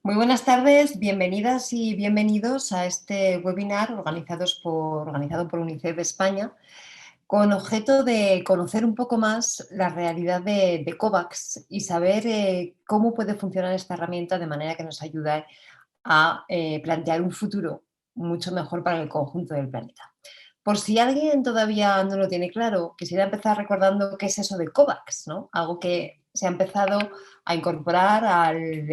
Muy buenas tardes, bienvenidas y bienvenidos a este webinar organizado por UNICEF España, con objeto de conocer un poco más la realidad de COVAX y saber cómo puede funcionar esta herramienta de manera que nos ayude a plantear un futuro mucho mejor para el conjunto del planeta. Por si alguien todavía no lo tiene claro, quisiera empezar recordando qué es eso de COVAX, ¿no? Algo que se ha empezado a incorporar al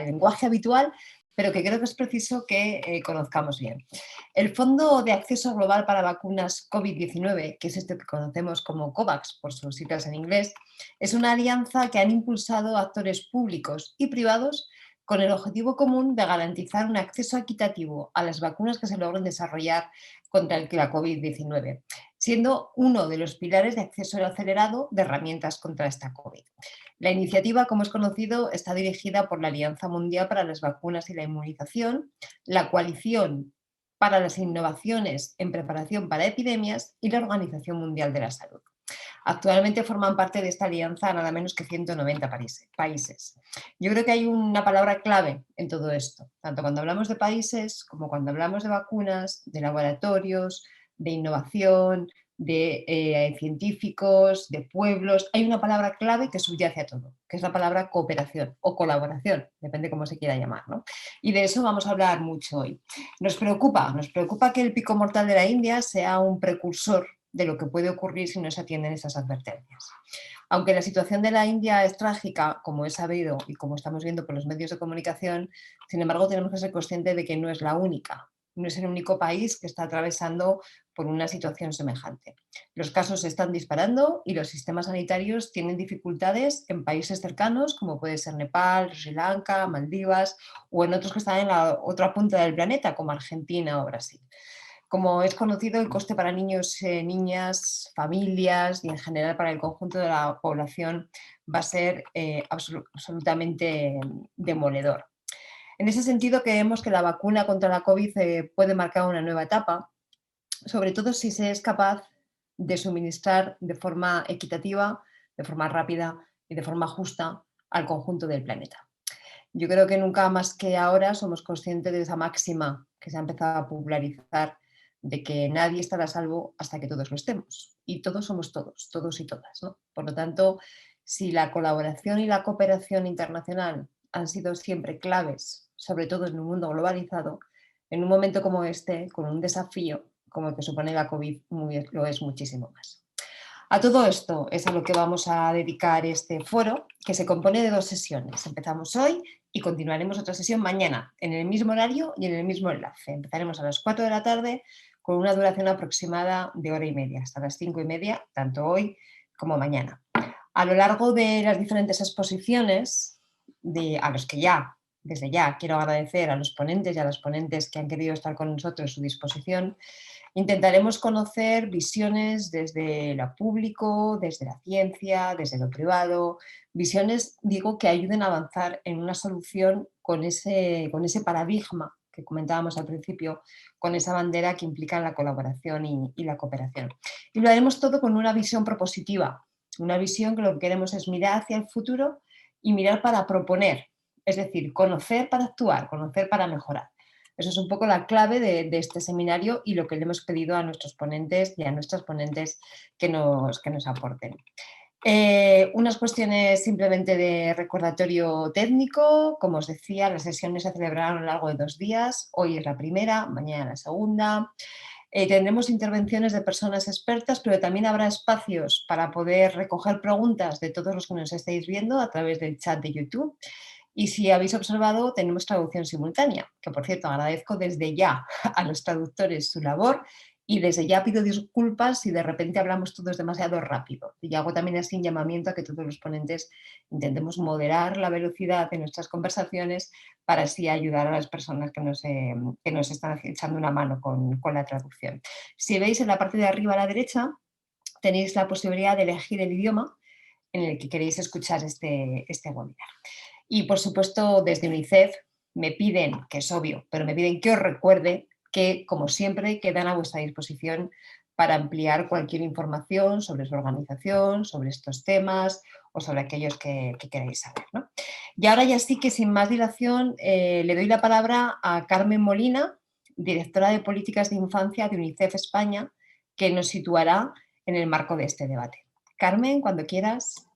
lenguaje habitual, pero que creo que es preciso que conozcamos bien. El Fondo de Acceso Global para Vacunas COVID-19, que es este que conocemos como COVAX por sus siglas en inglés, es una alianza que han impulsado actores públicos y privados con el objetivo común de garantizar un acceso equitativo a las vacunas que se logren desarrollar contra la COVID-19, siendo uno de los pilares de acceso acelerado de herramientas contra esta COVID. La iniciativa, como es conocido, está dirigida por la Alianza Mundial para las Vacunas y la Inmunización, la Coalición para las Innovaciones en Preparación para Epidemias y la Organización Mundial de la Salud. Actualmente forman parte de esta alianza nada menos que 190 países. Yo creo que hay una palabra clave en todo esto, tanto cuando hablamos de países como cuando hablamos de vacunas, de laboratorios, de innovación, de científicos, de pueblos. Hay una palabra clave que subyace a todo, que es la palabra cooperación o colaboración, depende cómo se quiera llamar, ¿no? Y de eso vamos a hablar mucho hoy. Nos preocupa que el pico mortal de la India sea un precursor de lo que puede ocurrir si no se atienden esas advertencias. Aunque la situación de la India es trágica, como es sabido y como estamos viendo por los medios de comunicación, sin embargo tenemos que ser conscientes de que no es la única, no es el único país que está atravesando por una situación semejante. Los casos se están disparando y los sistemas sanitarios tienen dificultades en países cercanos, como puede ser Nepal, Sri Lanka, Maldivas, o en otros que están en la otra punta del planeta, como Argentina o Brasil. Como es conocido, el coste para niños, niñas, familias y en general para el conjunto de la población va a ser absolutamente demoledor. En ese sentido, creemos que la vacuna contra la COVID puede marcar una nueva etapa, sobre todo si se es capaz de suministrar de forma equitativa, de forma rápida y de forma justa al conjunto del planeta. Yo creo que nunca más que ahora somos conscientes de esa máxima que se ha empezado a popularizar de que nadie estará a salvo hasta que todos lo estemos. Y todos somos todos y todas, ¿no? Por lo tanto, si la colaboración y la cooperación internacional han sido siempre claves, sobre todo en un mundo globalizado, en un momento como este, con un desafío como el que supone la COVID, lo es muchísimo más. A todo esto es a lo que vamos a dedicar este foro, que se compone de 2 sesiones. Empezamos hoy y continuaremos otra sesión mañana, en el mismo horario y en el mismo enlace. Empezaremos a las 4 de la tarde con una duración aproximada de hora y media, hasta las 5:30, tanto hoy como mañana. A lo largo de las diferentes exposiciones, a los que desde ya, quiero agradecer a los ponentes y a las ponentes que han querido estar con nosotros a su disposición. Intentaremos conocer visiones desde lo público, desde la ciencia, desde lo privado, visiones, digo, que ayuden a avanzar en una solución con ese paradigma que comentábamos al principio, con esa bandera que implica la colaboración y la cooperación. Y lo haremos todo con una visión propositiva, una visión que lo que queremos es mirar hacia el futuro y mirar para proponer, es decir, conocer para actuar, conocer para mejorar. Eso es un poco la clave de este seminario y lo que le hemos pedido a nuestros ponentes y a nuestras ponentes que nos aporten. Unas cuestiones simplemente de recordatorio técnico. Como os decía, las sesiones se celebrarán a lo largo de 2 días. Hoy es la primera, mañana la segunda. Tendremos intervenciones de personas expertas, pero también habrá espacios para poder recoger preguntas de todos los que nos estáis viendo a través del chat de YouTube. Y si habéis observado, tenemos traducción simultánea, que por cierto agradezco desde ya a los traductores su labor y desde ya pido disculpas si de repente hablamos todos demasiado rápido. Y hago también así un llamamiento a que todos los ponentes intentemos moderar la velocidad de nuestras conversaciones para así ayudar a las personas que nos están echando una mano con la traducción. Si veis en la parte de arriba a la derecha, tenéis la posibilidad de elegir el idioma en el que queréis escuchar este webinar. Y por supuesto, desde UNICEF me piden, que es obvio, pero me piden que os recuerde que, como siempre, quedan a vuestra disposición para ampliar cualquier información sobre su organización, sobre estos temas o sobre aquellos que queráis saber, ¿no? Y ahora ya sí que sin más dilación le doy la palabra a Carmen Molina, directora de Políticas de Infancia de UNICEF España, que nos situará en el marco de este debate. Carmen, cuando quieras.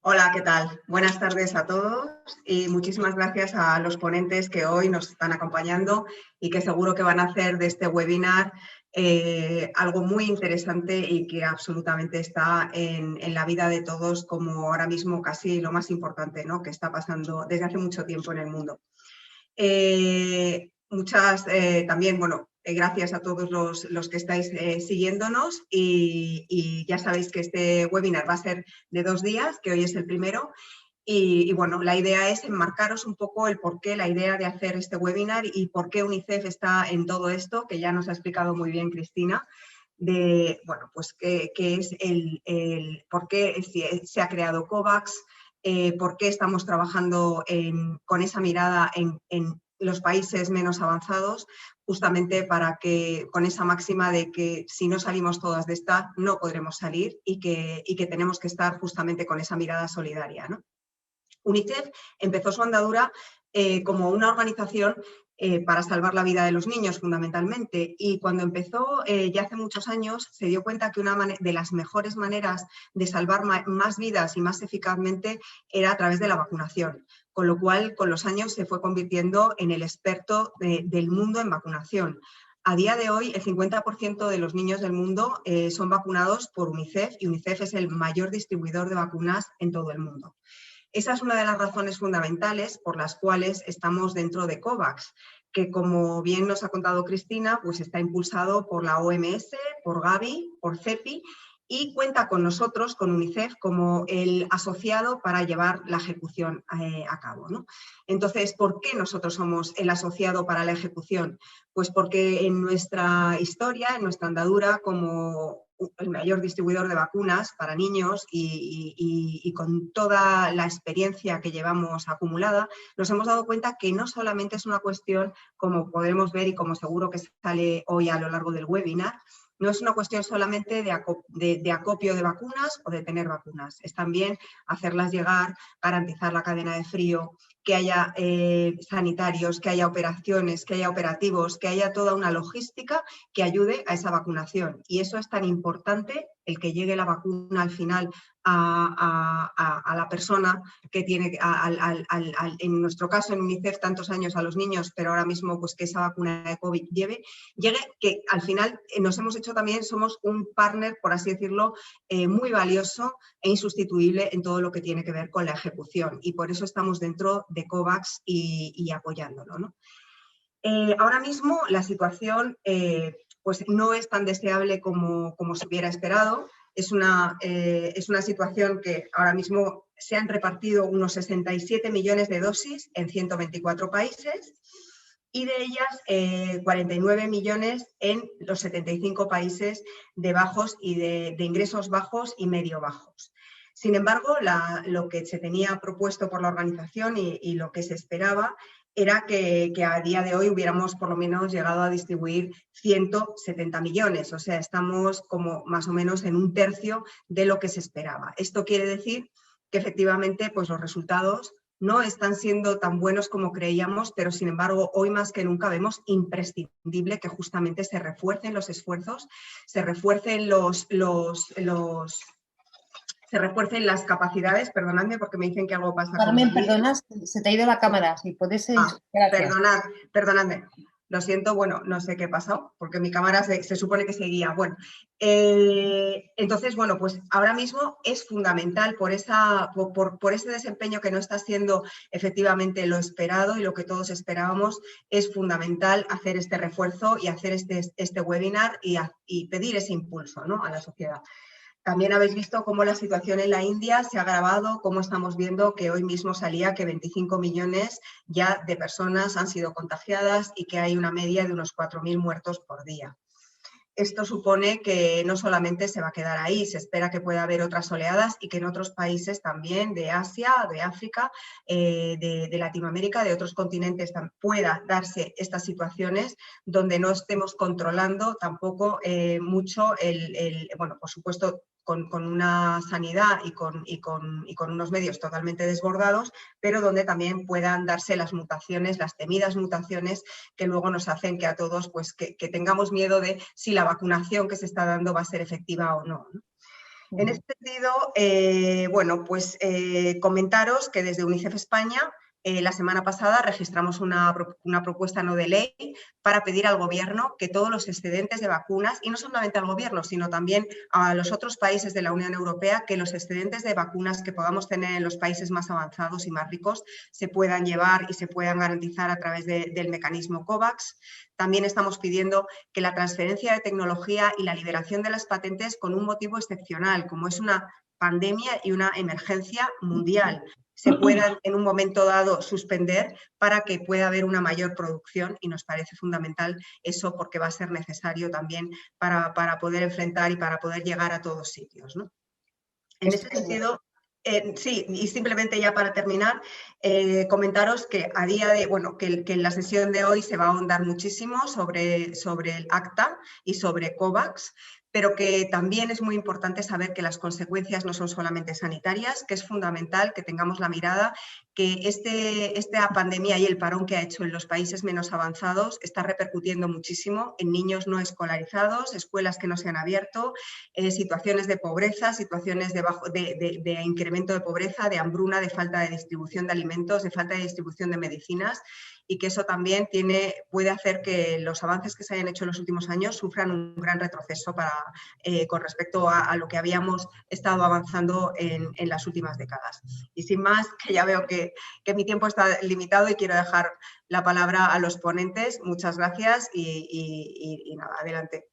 Hola, ¿qué tal? Buenas tardes a todos y muchísimas gracias a los ponentes que hoy nos están acompañando y que seguro que van a hacer de este webinar algo muy interesante y que absolutamente está en la vida de todos como ahora mismo casi lo más importante, ¿no?, que está pasando desde hace mucho tiempo en el mundo. También, bueno, gracias a todos los que estáis siguiéndonos y ya sabéis que este webinar va a ser de 2 días, que hoy es el primero. Y bueno, la idea es enmarcaros un poco el porqué, la idea de hacer este webinar y por qué UNICEF está en todo esto, que ya nos ha explicado muy bien Cristina, de, bueno, pues qué es por qué se ha creado COVAX, por qué estamos trabajando con esa mirada en los países menos avanzados, justamente para que, con esa máxima de que si no salimos todas de esta, no podremos salir y que tenemos que estar justamente con esa mirada solidaria, ¿no? UNICEF empezó su andadura como una organización para salvar la vida de los niños, fundamentalmente, y cuando empezó ya hace muchos años se dio cuenta que una de las mejores maneras de salvar más vidas y más eficazmente era a través de la vacunación, con lo cual con los años se fue convirtiendo en el experto del mundo en vacunación. A día de hoy, el 50% de los niños del mundo son vacunados por UNICEF y UNICEF es el mayor distribuidor de vacunas en todo el mundo. Esa es una de las razones fundamentales por las cuales estamos dentro de COVAX, que como bien nos ha contado Cristina, pues está impulsado por la OMS, por Gavi, por CEPI y cuenta con nosotros, con UNICEF, como el asociado para llevar la ejecución a cabo, ¿no? Entonces, ¿por qué nosotros somos el asociado para la ejecución? Pues porque en nuestra historia, en nuestra andadura como el mayor distribuidor de vacunas para niños y con toda la experiencia que llevamos acumulada, nos hemos dado cuenta que no solamente es una cuestión, como podremos ver y como seguro que sale hoy a lo largo del webinar, no es una cuestión solamente de acopio de vacunas o de tener vacunas, es también hacerlas llegar, garantizar la cadena de frío, que haya sanitarios, que haya operaciones, que haya operativos, que haya toda una logística que ayude a esa vacunación. Y eso es tan importante, el que llegue la vacuna al final a la persona que tiene, en nuestro caso en UNICEF, tantos años a los niños, pero ahora mismo pues que esa vacuna de COVID llegue, que al final nos hemos hecho también, somos un partner, por así decirlo, muy valioso e insustituible en todo lo que tiene que ver con la ejecución. Y por eso estamos dentro de COVAX y apoyándolo, ¿no? Ahora mismo la situación pues no es tan deseable como se hubiera esperado. Es una situación que ahora mismo se han repartido unos 67 millones de dosis en 124 países y de ellas 49 millones en los 75 países de bajos y de ingresos bajos y medio bajos. Sin embargo, lo que se tenía propuesto por la organización y lo que se esperaba era que a día de hoy hubiéramos por lo menos llegado a distribuir 170 millones, o sea, estamos como más o menos en un tercio de lo que se esperaba. Esto quiere decir que efectivamente pues, los resultados no están siendo tan buenos como creíamos, pero sin embargo hoy más que nunca vemos imprescindible que justamente se refuercen los esfuerzos, se refuercen se refuercen las capacidades. Perdonadme porque me dicen que algo pasa con Carmen, mi vídeo. perdona, se te ha ido la cámara, si puedes... Gracias. Perdonadme. Lo siento, bueno, no sé qué pasó, porque mi cámara se supone que seguía. Bueno, entonces, bueno, pues ahora mismo es fundamental por ese desempeño que no está siendo efectivamente lo esperado y lo que todos esperábamos, es fundamental hacer este refuerzo y hacer este webinar y pedir ese impulso, ¿no?, a la sociedad. También habéis visto cómo la situación en la India se ha agravado, cómo estamos viendo que hoy mismo salía que 25 millones ya de personas han sido contagiadas y que hay una media de unos 4.000 muertos por día. esto supone que no solamente se va a quedar ahí, se espera que pueda haber otras oleadas y que en otros países también de Asia, de África, de Latinoamérica, de otros continentes pueda darse estas situaciones donde no estemos controlando tampoco mucho bueno, por supuesto, con una sanidad y con unos medios totalmente desbordados, pero donde también puedan darse las mutaciones, las temidas mutaciones que luego nos hacen que a todos pues, que tengamos miedo de si la vacunación que se está dando va a ser efectiva o no, ¿no? En este sentido, bueno, pues comentaros que desde UNICEF España la semana pasada registramos una propuesta no de ley para pedir al Gobierno que todos los excedentes de vacunas, y no solamente al Gobierno, sino también a los otros países de la Unión Europea, que los excedentes de vacunas que podamos tener en los países más avanzados y más ricos se puedan llevar y se puedan garantizar a través del mecanismo COVAX. También estamos pidiendo que la transferencia de tecnología y la liberación de las patentes con un motivo excepcional, como es una pandemia y una emergencia mundial, se puedan en un momento dado suspender para que pueda haber una mayor producción, y nos parece fundamental eso porque va a ser necesario también para poder enfrentar y para poder llegar a todos sitios, ¿no? En ese sentido, sí, y simplemente ya para terminar, comentaros que a día de, bueno, que en la sesión de hoy se va a ahondar muchísimo sobre el ACTA y sobre COVAX, pero que también es muy importante saber que las consecuencias no son solamente sanitarias, que es fundamental que tengamos la mirada que esta pandemia y el parón que ha hecho en los países menos avanzados está repercutiendo muchísimo en niños no escolarizados, escuelas que no se han abierto, situaciones de pobreza, situaciones de incremento de pobreza, de hambruna, de falta de distribución de alimentos, de falta de distribución de medicinas, y que eso también puede hacer que los avances que se hayan hecho en los últimos años sufran un gran retroceso con respecto a lo que habíamos estado avanzando en las últimas décadas. Y sin más, que ya veo que mi tiempo está limitado y quiero dejar la palabra a los ponentes. Muchas gracias y nada, adelante.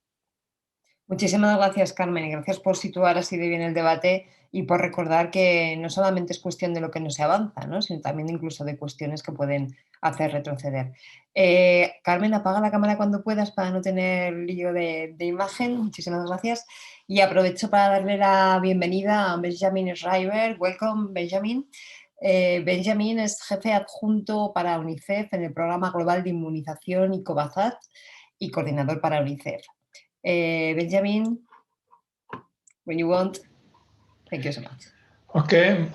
Muchísimas gracias, Carmen, y gracias por situar así de bien el debate y por recordar que no solamente es cuestión de lo que no se avanza, ¿no?, sino también incluso de cuestiones que pueden hacer retroceder. Carmen, apaga la cámara cuando puedas para no tener lío de imagen. Muchísimas gracias. Y aprovecho para darle la bienvenida a Benjamin Schreiber. Welcome, Benjamin. Benjamin es jefe adjunto para UNICEF en el Programa Global de Inmunización y COVAXAT y coordinador para UNICEF. Benjamin, when you want. Thank you so much. Okay,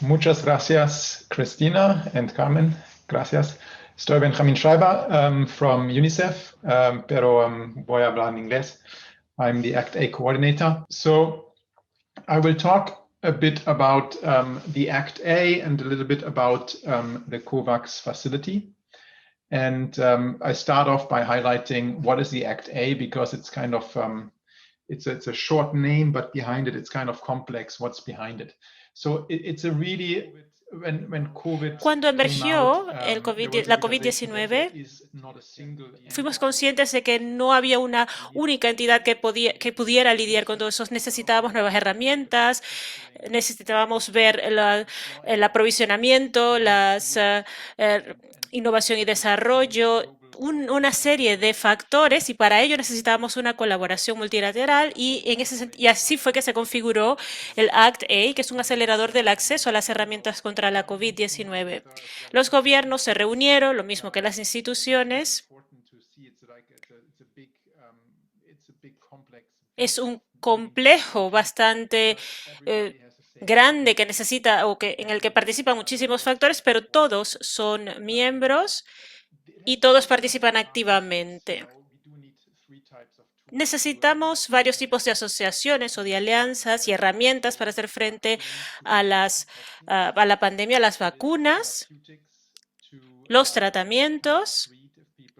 muchas gracias, Cristina and Carmen. Gracias. Estoy Benjamin Schreiber from UNICEF, pero voy a hablar en inglés. I'm the ACT-A coordinator. So I will talk a bit about the ACT-A and a little bit about the COVAX facility. And I start off by highlighting what is the ACT-A, because it's kind of, it's a short name, but behind it, it's kind of complex what's behind it. So it's a really, when COVID Cuando emergió la COVID-19, COVID-19, fuimos conscientes de que no había una única entidad que pudiera lidiar con todo eso. Necesitábamos nuevas herramientas, necesitábamos ver el aprovisionamiento, las innovación y desarrollo, una serie de factores, y para ello necesitábamos una colaboración multilateral, y así fue que se configuró el ACT-A, que es un acelerador del acceso a las herramientas contra la COVID-19. Los gobiernos se reunieron, lo mismo que las instituciones. Es un complejo bastante grande que necesita en el que participan muchísimos factores, pero todos son miembros y todos participan activamente. Necesitamos varios tipos de asociaciones o de alianzas y herramientas para hacer frente a la pandemia, las vacunas, los tratamientos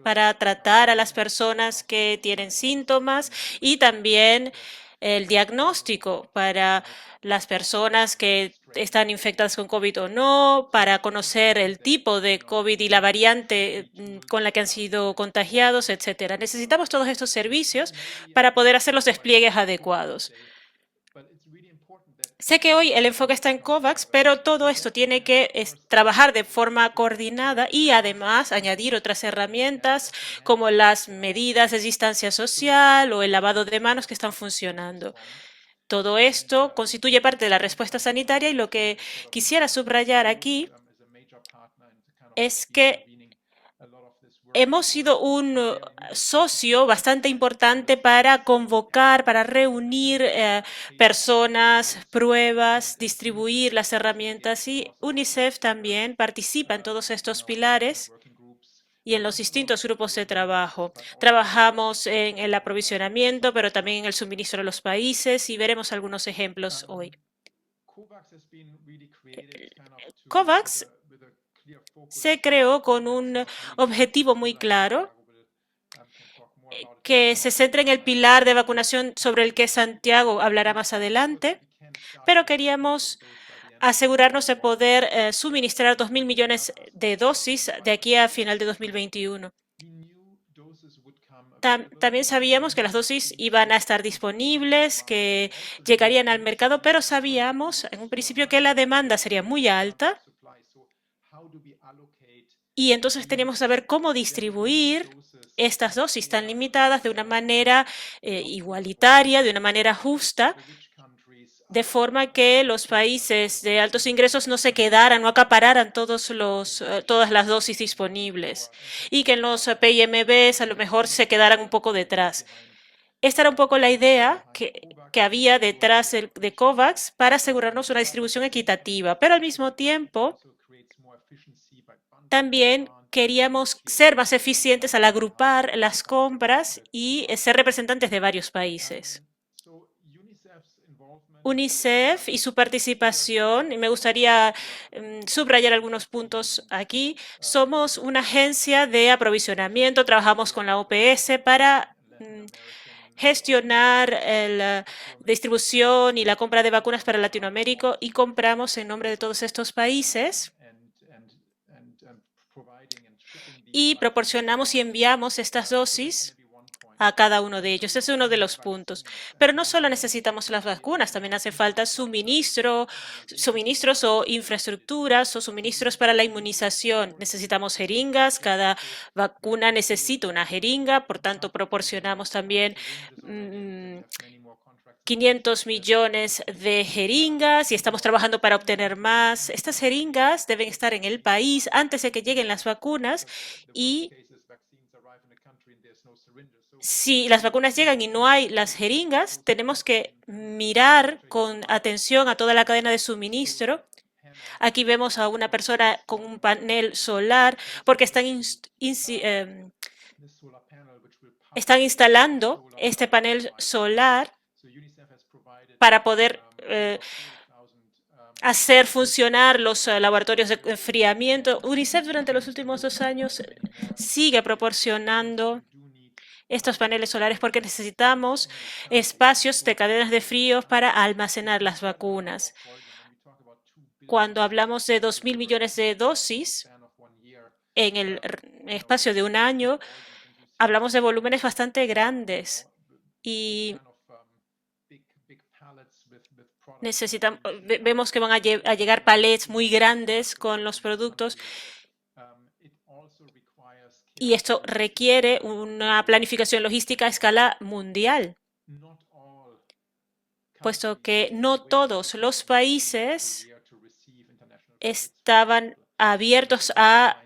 para tratar a las personas que tienen síntomas, y también el diagnóstico para las personas que están infectadas con COVID o no, para conocer el tipo de COVID y la variante con la que han sido contagiados, etcétera. Necesitamos todos estos servicios para poder hacer los despliegues adecuados. Sé que hoy el enfoque está en COVAX, pero todo esto tiene que trabajar de forma coordinada y además añadir otras herramientas como las medidas de distancia social o el lavado de manos que están funcionando. Todo esto constituye parte de la respuesta sanitaria y lo que quisiera subrayar aquí es que hemos sido un socio bastante importante para convocar, para reunir personas, pruebas, distribuir las herramientas y UNICEF también participa en todos estos pilares y en los distintos grupos de trabajo. Trabajamos en el aprovisionamiento, pero también en el suministro a los países y veremos algunos ejemplos hoy. COVAX se creó con un objetivo muy claro que se centra en el pilar de vacunación sobre el que Santiago hablará más adelante, pero queríamos asegurarnos de poder suministrar 2.000 millones de dosis de aquí a final de 2021. También sabíamos que las dosis iban a estar disponibles, que llegarían al mercado, pero sabíamos en un principio que la demanda sería muy alta y entonces teníamos que saber cómo distribuir estas dosis tan limitadas de una manera igualitaria, de una manera justa, de forma que los países de altos ingresos no se quedaran, no acapararan todas las dosis disponibles y que en los PIMBs a lo mejor se quedaran un poco detrás. Esta era un poco la idea que había detrás de COVAX para asegurarnos una distribución equitativa, pero al mismo tiempo también queríamos ser más eficientes al agrupar las compras y ser representantes de varios países. UNICEF y su participación, y me gustaría subrayar algunos puntos aquí, somos una agencia de aprovisionamiento, trabajamos con la OPS para gestionar la distribución y la compra de vacunas para Latinoamérica y compramos en nombre de todos estos países y proporcionamos y enviamos estas dosis a cada uno de ellos. Ese es uno de los puntos. Pero no solo necesitamos las vacunas, también hace falta suministros o infraestructuras o suministros para la inmunización. Necesitamos jeringas, cada vacuna necesita una jeringa, por tanto proporcionamos también 500 millones de jeringas y estamos trabajando para obtener más. Estas jeringas deben estar en el país antes de que lleguen las vacunas y si las vacunas llegan y no hay las jeringas, tenemos que mirar con atención a toda la cadena de suministro. Aquí vemos a una persona con un panel solar porque están instalando este panel solar para poder hacer funcionar los laboratorios de enfriamiento. UNICEF durante los últimos 2 años sigue proporcionando estos paneles solares porque necesitamos espacios de cadenas de frío para almacenar las vacunas. Cuando hablamos de 2.000 millones de dosis en el espacio de un año, hablamos de volúmenes bastante grandes y vemos que van a llegar palets muy grandes con los productos y esto requiere una planificación logística a escala mundial, puesto que no todos los países estaban abiertos a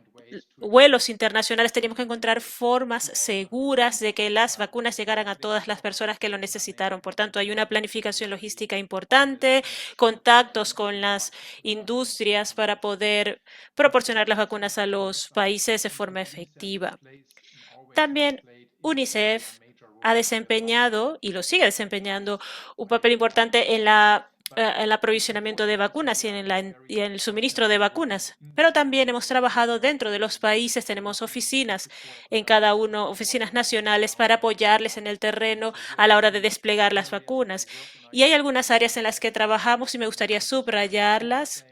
vuelos internacionales. Teníamos que encontrar formas seguras de que las vacunas llegaran a todas las personas que lo necesitaron. Por tanto, hay una planificación logística importante, contactos con las industrias para poder proporcionar las vacunas a los países de forma efectiva. También UNICEF ha desempeñado y lo sigue desempeñando un papel importante en el aprovisionamiento de vacunas y en el suministro de vacunas. Pero también hemos trabajado dentro de los países, tenemos oficinas en cada uno, oficinas nacionales para apoyarles en el terreno a la hora de desplegar las vacunas. Y hay algunas áreas en las que trabajamos y me gustaría subrayarlas.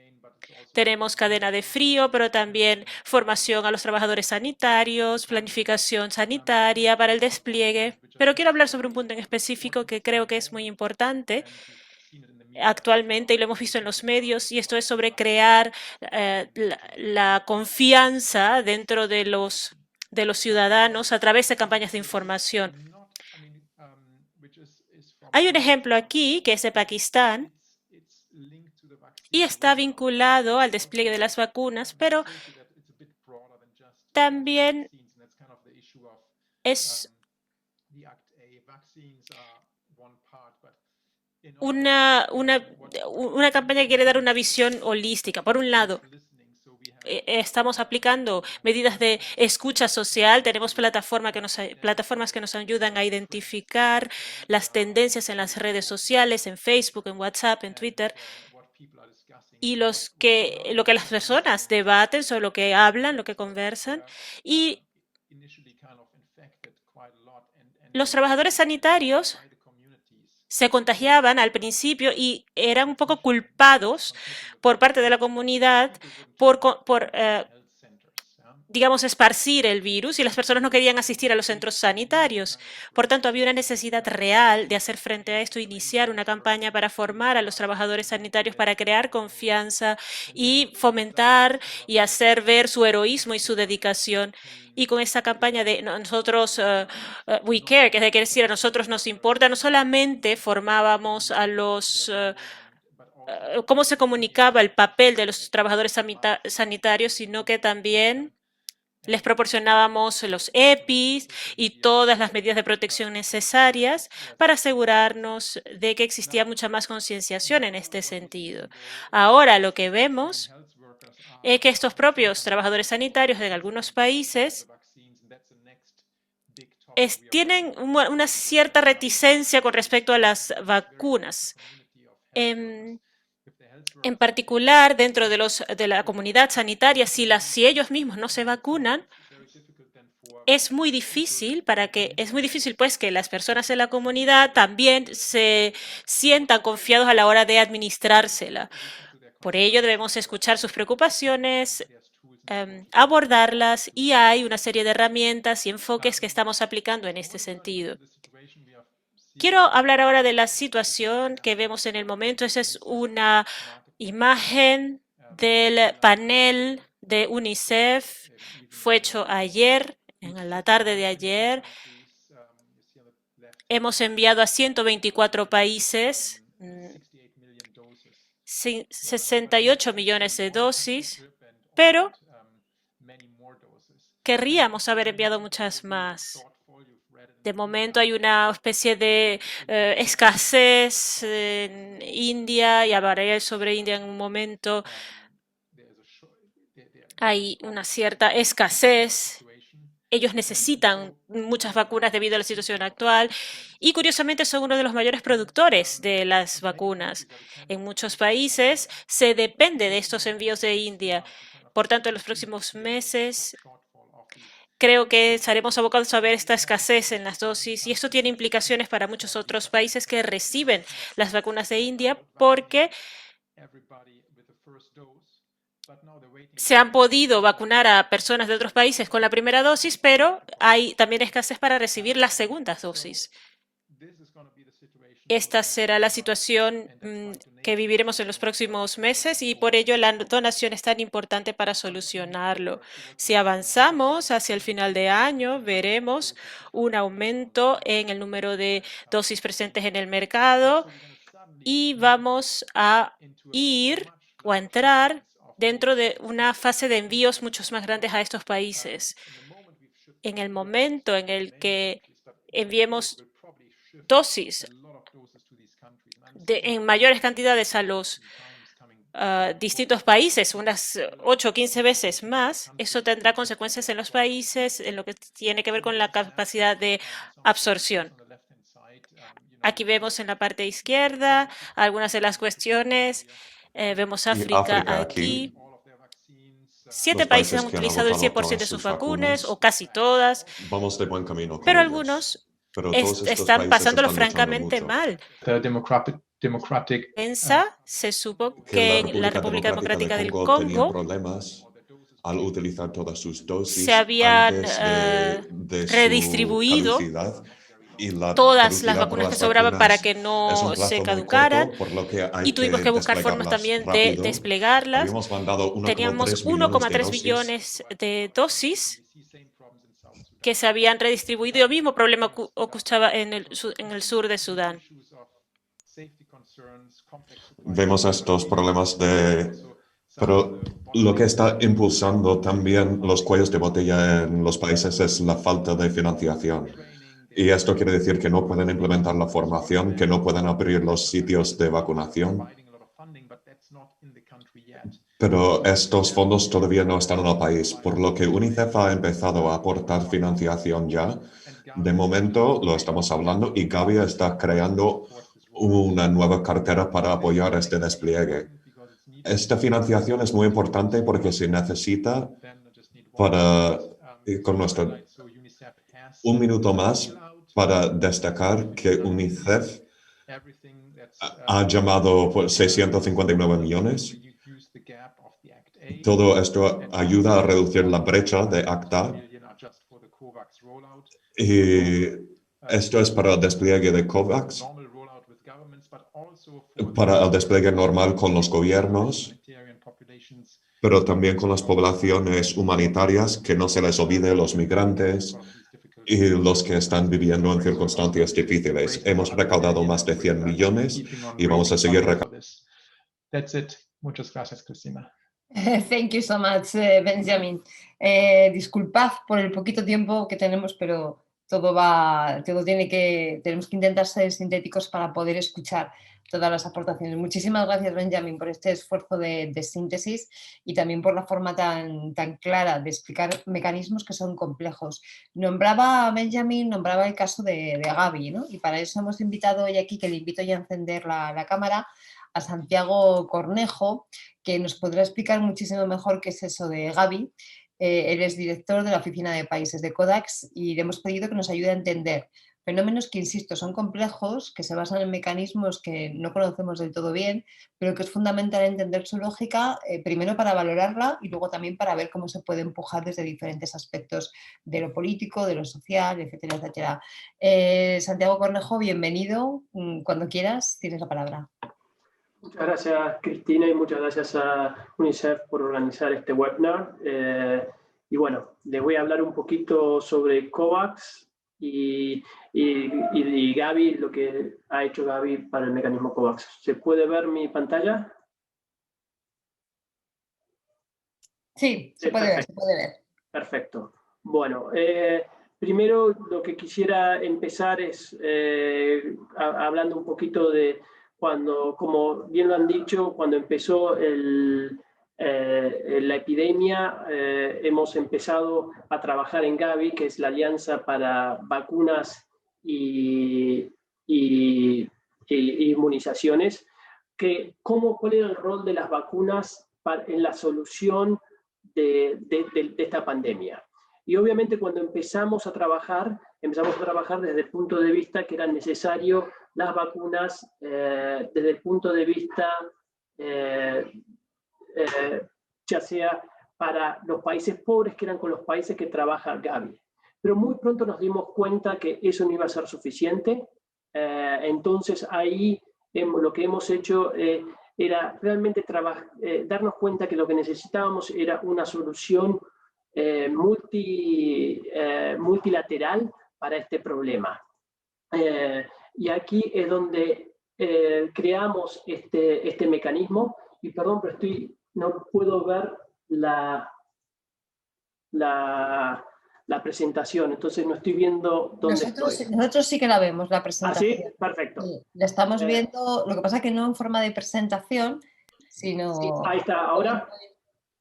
Tenemos cadena de frío, pero también formación a los trabajadores sanitarios, planificación sanitaria para el despliegue. Pero quiero hablar sobre un punto en específico que creo que es muy importante actualmente, y lo hemos visto en los medios, y esto es sobre crear la confianza dentro de los ciudadanos a través de campañas de información. Hay un ejemplo aquí que es de Pakistán y está vinculado al despliegue de las vacunas, pero también es una campaña que quiere dar una visión holística. Por un lado, estamos aplicando medidas de escucha social, tenemos plataformas que nos ayudan a identificar las tendencias en las redes sociales, en Facebook, en WhatsApp, en Twitter, y lo que las personas debaten, sobre lo que hablan, lo que conversan, y los trabajadores sanitarios se contagiaban al principio y eran un poco culpados por parte de la comunidad por digamos, esparcir el virus y las personas no querían asistir a los centros sanitarios. Por tanto, había una necesidad real de hacer frente a esto, iniciar una campaña para formar a los trabajadores sanitarios, para crear confianza y fomentar y hacer ver su heroísmo y su dedicación. Y con esta campaña de nosotros, we care, que es decir, a nosotros nos importa, no solamente formábamos a los cómo se comunicaba el papel de los trabajadores sanitarios, sino que también les proporcionábamos los EPIs y todas las medidas de protección necesarias para asegurarnos de que existía mucha más concienciación en este sentido. Ahora lo que vemos es que estos propios trabajadores sanitarios en algunos países tienen una cierta reticencia con respecto a las vacunas. En particular, dentro de la comunidad sanitaria, si ellos mismos no se vacunan, es muy difícil pues que las personas en la comunidad también se sientan confiados a la hora de administrársela. Por ello debemos escuchar sus preocupaciones, abordarlas, y hay una serie de herramientas y enfoques que estamos aplicando en este sentido. Quiero hablar ahora de la situación que vemos en el momento. Esa es una imagen del panel de UNICEF. Fue hecho ayer, en la tarde de ayer. Hemos enviado a 124 países 68 millones de dosis, pero querríamos haber enviado muchas más. De momento hay una especie de escasez en India, y hablaré sobre India en un momento. Hay una cierta escasez. Ellos necesitan muchas vacunas debido a la situación actual y, curiosamente, son uno de los mayores productores de las vacunas. En muchos países se depende de estos envíos de India. Por tanto, en los próximos meses creo que estaremos abocados a ver esta escasez en las dosis, y esto tiene implicaciones para muchos otros países que reciben las vacunas de India, porque se han podido vacunar a personas de otros países con la primera dosis, pero hay también escasez para recibir las segundas dosis. Esta será la situación que viviremos en los próximos meses, y por ello la donación es tan importante para solucionarlo. Si avanzamos hacia el final de año, veremos un aumento en el número de dosis presentes en el mercado y vamos a ir o a entrar dentro de una fase de envíos mucho más grandes a estos países. En el momento en el que enviemos dosis en mayores cantidades a los distintos países, unas 8 o 15 veces más, eso tendrá consecuencias en los países en lo que tiene que ver con la capacidad de absorción. Aquí vemos en la parte izquierda algunas de las cuestiones. Vemos África aquí. 7 países han utilizado el 100% de sus vacunas, o casi todas, Vamos de buen camino con pero ellas. algunos Pero todos estos están países pasándolo están luchando francamente mucho. mal. Se supo que en la República Democrática del tenía Congo problemas al utilizar todas sus dosis se habían antes de su redistribuido caducidad, y la todas las caducidad por vacunas que las sobraban para vacunas que es un no plazo se muy caducaran, corto, por lo que hay y tuvimos que buscar formas desplegarlas también de rápido. desplegarlas. Habíamos mandado 1,3 Teníamos millones de 1,3 dosis. billones de dosis que se habían redistribuido, y el mismo problema ocurría en el sur de Sudán. Vemos estos problemas Pero lo que está impulsando también los cuellos de botella en los países es la falta de financiación. Y esto quiere decir que no pueden implementar la formación, que no pueden abrir los sitios de vacunación. Pero estos fondos todavía no están en el país, por lo que UNICEF ha empezado a aportar financiación ya. De momento lo estamos hablando y Gavi está creando una nueva cartera para apoyar este despliegue. Esta financiación es muy importante porque se necesita para, con nuestro, un minuto más para destacar que UNICEF ha llamado por 659 millones. Todo esto ayuda a reducir la brecha de ACTA. Y esto es para el despliegue de COVAX, para el despliegue normal con los gobiernos, pero también con las poblaciones humanitarias, que no se les olvide los migrantes y los que están viviendo en circunstancias difíciles. Hemos recaudado más de 100 millones y vamos a seguir recaudando. That's it. Muchas gracias, Cristina. Thank you so much, Benjamin. Disculpad por el poquito tiempo que tenemos, pero tenemos que intentar ser sintéticos para poder escuchar todas las aportaciones. Muchísimas gracias, Benjamin, por este esfuerzo de síntesis y también por la forma tan clara de explicar mecanismos que son complejos. Benjamin nombraba el caso de Gavi, ¿no? Y para eso hemos invitado hoy aquí, que le invito ya a encender la cámara, a Santiago Cornejo, que nos podrá explicar muchísimo mejor qué es eso de Gavi. Él es director de la Oficina de Países de COVAX y le hemos pedido que nos ayude a entender fenómenos que, insisto, son complejos, que se basan en mecanismos que no conocemos del todo bien, pero que es fundamental entender su lógica, primero para valorarla y luego también para ver cómo se puede empujar desde diferentes aspectos de lo político, de lo social, etcétera, etcétera. Santiago Cornejo, bienvenido. Cuando quieras, tienes la palabra. Muchas gracias, Cristina, y muchas gracias a UNICEF por organizar este webinar. Y bueno, les voy a hablar un poquito sobre COVAX y Gavi, lo que ha hecho Gavi para el mecanismo COVAX. ¿Se puede ver mi pantalla? Sí, se puede ver, se puede ver. Perfecto. Bueno, primero lo que quisiera empezar es hablando un poquito de cuando, como bien lo han dicho, cuando empezó la epidemia, hemos empezado a trabajar en Gavi, que es la Alianza para Vacunas y Inmunizaciones, ¿cuál era el rol de las vacunas en la solución de esta pandemia? Y obviamente cuando empezamos a trabajar desde el punto de vista que era necesario las vacunas desde el punto de vista ya sea para los países pobres, que eran con los países que trabaja Gavi. Pero muy pronto nos dimos cuenta que eso no iba a ser suficiente. Entonces ahí lo que hemos hecho era realmente darnos cuenta que lo que necesitábamos era una solución multilateral para este problema. Y aquí es donde creamos este mecanismo. Y perdón, pero no puedo ver la presentación, entonces no estoy viendo dónde estoy. Nosotros sí que la vemos, la presentación. ¿Ah, sí? Perfecto. Sí, la estamos viendo, lo que pasa es que no en forma de presentación, sino... Sí, ahí está, ¿ahora?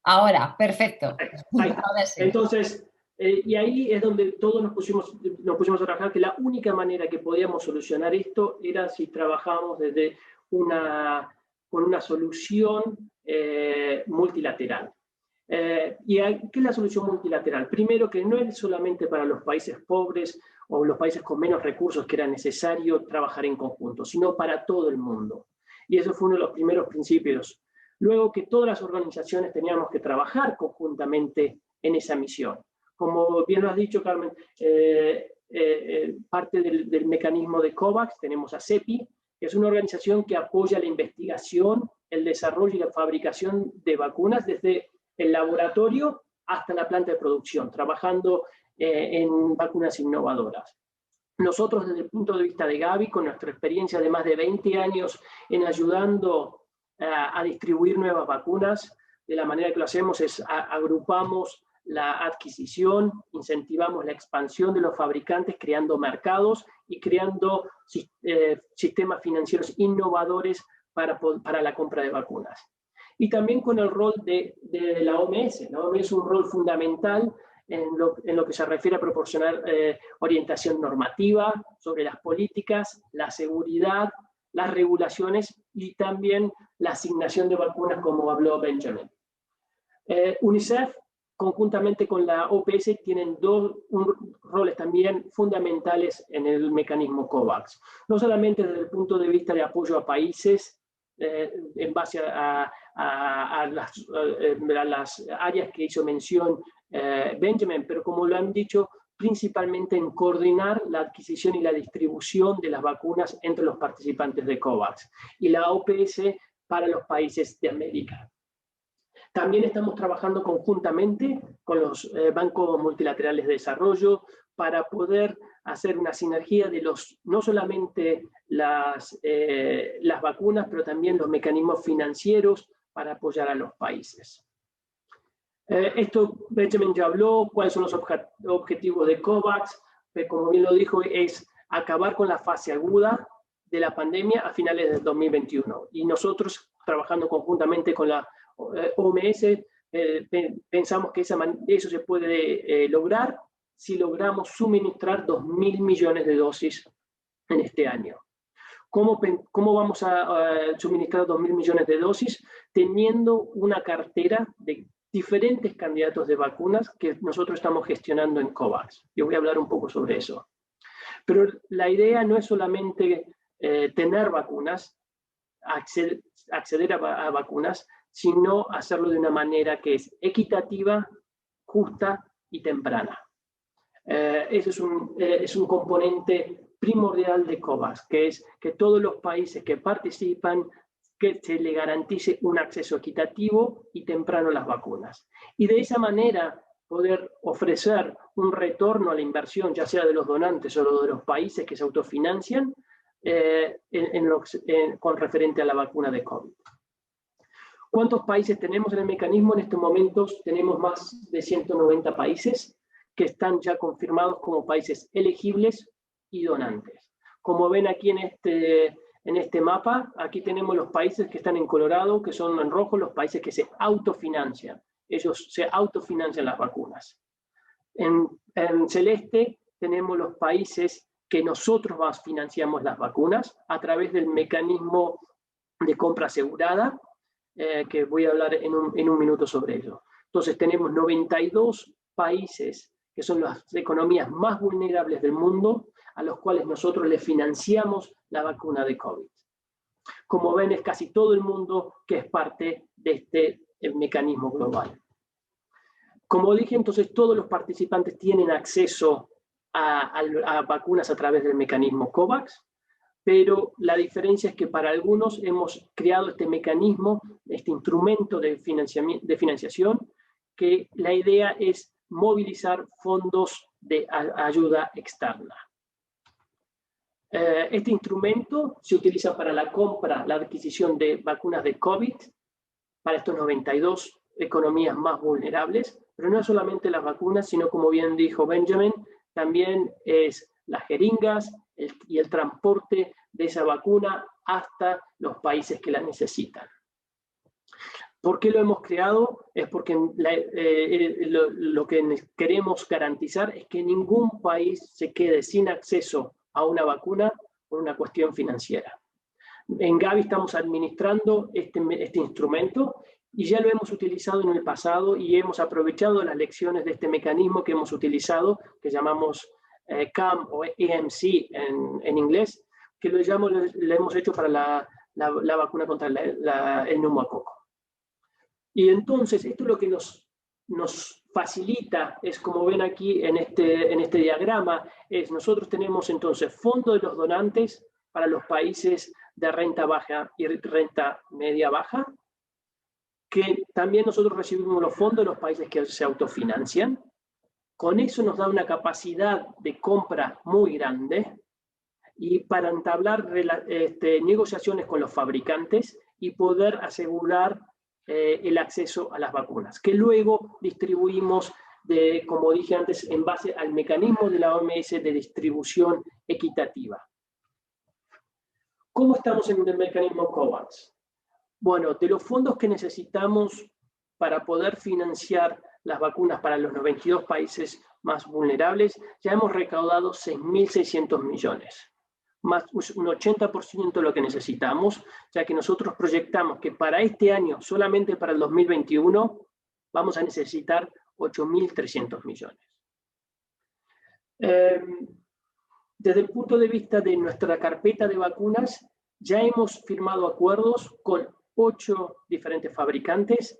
Ahora, perfecto. Ahí está. Ahora sí. Entonces, y ahí es donde todos nos pusimos a trabajar, que la única manera que podíamos solucionar esto era si trabajábamos con una solución multilateral. ¿Y qué es la solución multilateral? Primero, que no es solamente para los países pobres o los países con menos recursos que era necesario trabajar en conjunto, sino para todo el mundo. Y eso fue uno de los primeros principios. Luego, que todas las organizaciones teníamos que trabajar conjuntamente en esa misión. Como bien lo has dicho, Carmen, parte del mecanismo de COVAX, tenemos a CEPI, que es una organización que apoya la investigación, el desarrollo y la fabricación de vacunas desde el laboratorio hasta la planta de producción, trabajando en vacunas innovadoras. Nosotros, desde el punto de vista de Gavi, con nuestra experiencia de más de 20 años en ayudando a distribuir nuevas vacunas, de la manera que lo hacemos es agrupamos la adquisición, incentivamos la expansión de los fabricantes, creando mercados y creando sistemas financieros innovadores para la compra de vacunas. Y también con el rol de la OMS. La OMS es un rol fundamental en lo que se refiere a proporcionar orientación normativa sobre las políticas, la seguridad, las regulaciones y también la asignación de vacunas, como habló Benjamin. UNICEF, conjuntamente con la OPS, tienen roles también fundamentales en el mecanismo COVAX. No solamente desde el punto de vista de apoyo a países, en base a las áreas que hizo mención Benjamin, pero como lo han dicho, principalmente en coordinar la adquisición y la distribución de las vacunas entre los participantes de COVAX y la OPS para los países de América. También estamos trabajando conjuntamente con los bancos multilaterales de desarrollo para poder hacer una sinergia de no solamente las vacunas, pero también los mecanismos financieros para apoyar a los países. Esto Benjamin ya habló, cuáles son los objetivos de COVAX, como bien lo dijo, es acabar con la fase aguda de la pandemia a finales del 2021. Y nosotros, trabajando conjuntamente con la OMS, pensamos que eso se puede lograr si logramos suministrar 2.000 millones de dosis en este año. ¿Cómo vamos a suministrar 2.000 millones de dosis? Teniendo una cartera de diferentes candidatos de vacunas que nosotros estamos gestionando en COVAX. Yo voy a hablar un poco sobre eso. Pero la idea no es solamente tener vacunas, acceder a vacunas, sino hacerlo de una manera que es equitativa, justa y temprana. Ese es un componente primordial de COVAX, que es que todos los países que participan, que se le garantice un acceso equitativo y temprano a las vacunas. Y de esa manera poder ofrecer un retorno a la inversión, ya sea de los donantes o de los países que se autofinancian, con referente a la vacuna de COVID. ¿Cuántos países tenemos en el mecanismo? En estos momentos tenemos más de 190 países que están ya confirmados como países elegibles y donantes. Como ven aquí en este mapa, aquí tenemos los países que están en colorado, que son en rojo los países que se autofinancian. Ellos se autofinancian las vacunas. En celeste tenemos los países que nosotros financiamos las vacunas a través del mecanismo de compra asegurada, que voy a hablar en un minuto sobre ello. Entonces tenemos 92 países que son las economías más vulnerables del mundo, a los cuales nosotros les financiamos la vacuna de COVID. Como ven, es casi todo el mundo que es parte de este mecanismo global. Como dije, entonces todos los participantes tienen acceso a vacunas a través del mecanismo COVAX, pero la diferencia es que para algunos hemos creado este mecanismo, este instrumento de financiación, que la idea es movilizar fondos de ayuda externa. Este instrumento se utiliza para la compra, la adquisición de vacunas de COVID para estos 92 economías más vulnerables, pero no es solamente las vacunas, sino como bien dijo Benjamin, también es las jeringas y el transporte de esa vacuna hasta los países que la necesitan. ¿Por qué lo hemos creado? Es porque lo que queremos garantizar es que ningún país se quede sin acceso a una vacuna por una cuestión financiera. En Gavi estamos administrando este instrumento y ya lo hemos utilizado en el pasado y hemos aprovechado las lecciones de este mecanismo que hemos utilizado, que llamamos CAM o EMC en inglés, que lo hemos hecho para la vacuna contra el neumococo. Y entonces esto es lo que nos facilita, es como ven aquí en este diagrama, nosotros tenemos entonces fondo de los donantes para los países de renta baja y renta media baja, que también nosotros recibimos los fondos de los países que se autofinancian. Con eso nos da una capacidad de compra muy grande y para entablar negociaciones con los fabricantes y poder asegurar el acceso a las vacunas, que luego distribuimos, como dije antes, en base al mecanismo de la OMS de distribución equitativa. ¿Cómo estamos en el mecanismo COVAX? Bueno, de los fondos que necesitamos para poder financiar las vacunas para los 92 países más vulnerables, ya hemos recaudado 6.600 millones, más un 80% de lo que necesitamos, ya que nosotros proyectamos que para este año, solamente para el 2021, vamos a necesitar 8.300 millones. Desde el punto de vista de nuestra carpeta de vacunas, ya hemos firmado acuerdos con 8 diferentes fabricantes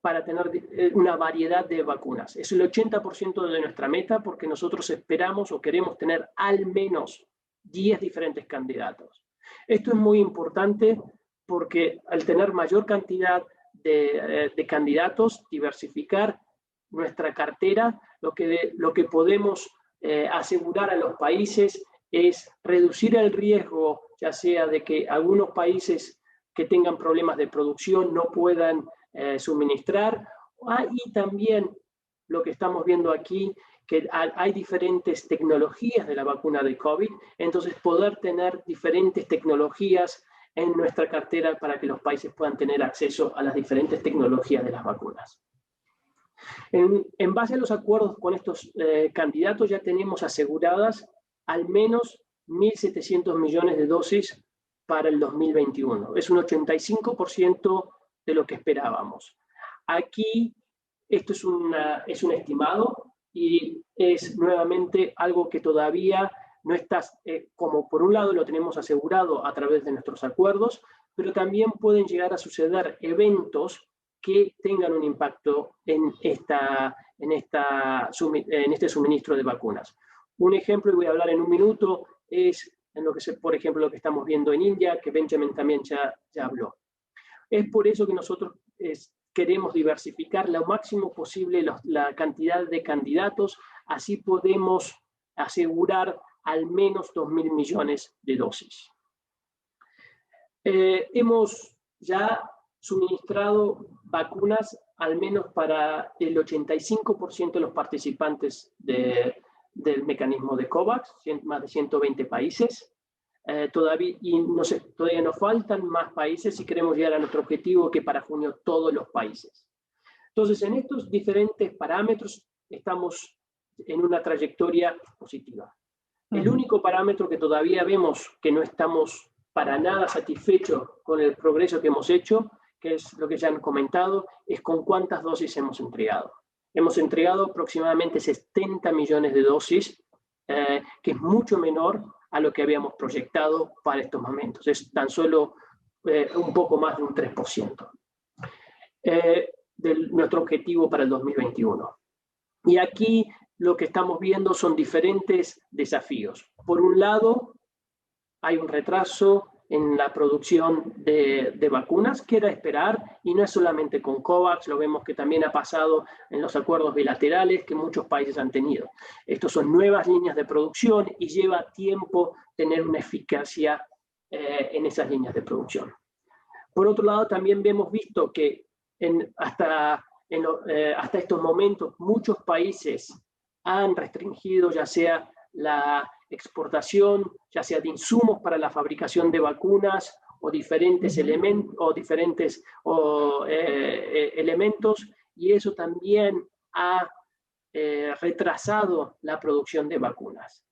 para tener una variedad de vacunas. Es el 80% de nuestra meta porque nosotros esperamos o queremos tener al menos 10 diferentes candidatos. Esto es muy importante porque al tener mayor cantidad de candidatos, diversificar nuestra cartera, lo que podemos asegurar a los países es reducir el riesgo, ya sea de que algunos países que tengan problemas de producción no puedan suministrar, y también lo que estamos viendo aquí, que hay diferentes tecnologías de la vacuna de COVID, entonces poder tener diferentes tecnologías en nuestra cartera para que los países puedan tener acceso a las diferentes tecnologías de las vacunas. En base a los acuerdos con estos candidatos ya tenemos aseguradas al menos 1.700 millones de dosis para el 2021. Es un 85% de lo que esperábamos. Aquí esto es un estimado y es nuevamente algo que todavía no está, como por un lado lo tenemos asegurado a través de nuestros acuerdos, pero también pueden llegar a suceder eventos que tengan un impacto en este suministro de vacunas. Un ejemplo, y voy a hablar en un minuto, es en lo que por ejemplo, lo que estamos viendo en India, que Benjamin también ya habló. Es por eso que nosotros queremos diversificar lo máximo posible la cantidad de candidatos, así podemos asegurar al menos 2.000 millones de dosis. Hemos ya suministrado vacunas al menos para el 85% de los participantes del mecanismo de COVAX, más de 120 países. Todavía nos faltan más países si queremos llegar a nuestro objetivo, que para junio todos los países. Entonces, en estos diferentes parámetros estamos en una trayectoria positiva. El único parámetro que todavía vemos que no estamos para nada satisfechos con el progreso que hemos hecho, que es lo que ya han comentado, es con cuántas dosis hemos entregado. Hemos entregado aproximadamente 70 millones de dosis, que es mucho menor a lo que habíamos proyectado para estos momentos. Es tan solo un poco más de un 3% de nuestro objetivo para el 2021. Y aquí lo que estamos viendo son diferentes desafíos. Por un lado, hay un retraso en la producción de vacunas, que era esperar, y no es solamente con COVAX, lo vemos que también ha pasado en los acuerdos bilaterales que muchos países han tenido. Estos son nuevas líneas de producción y lleva tiempo tener una eficacia en esas líneas de producción. Por otro lado, también hemos visto que hasta estos momentos muchos países han restringido ya sea la exportación, ya sea de insumos para la fabricación de vacunas o diferentes elementos, y eso también ha retrasado la producción de vacunas.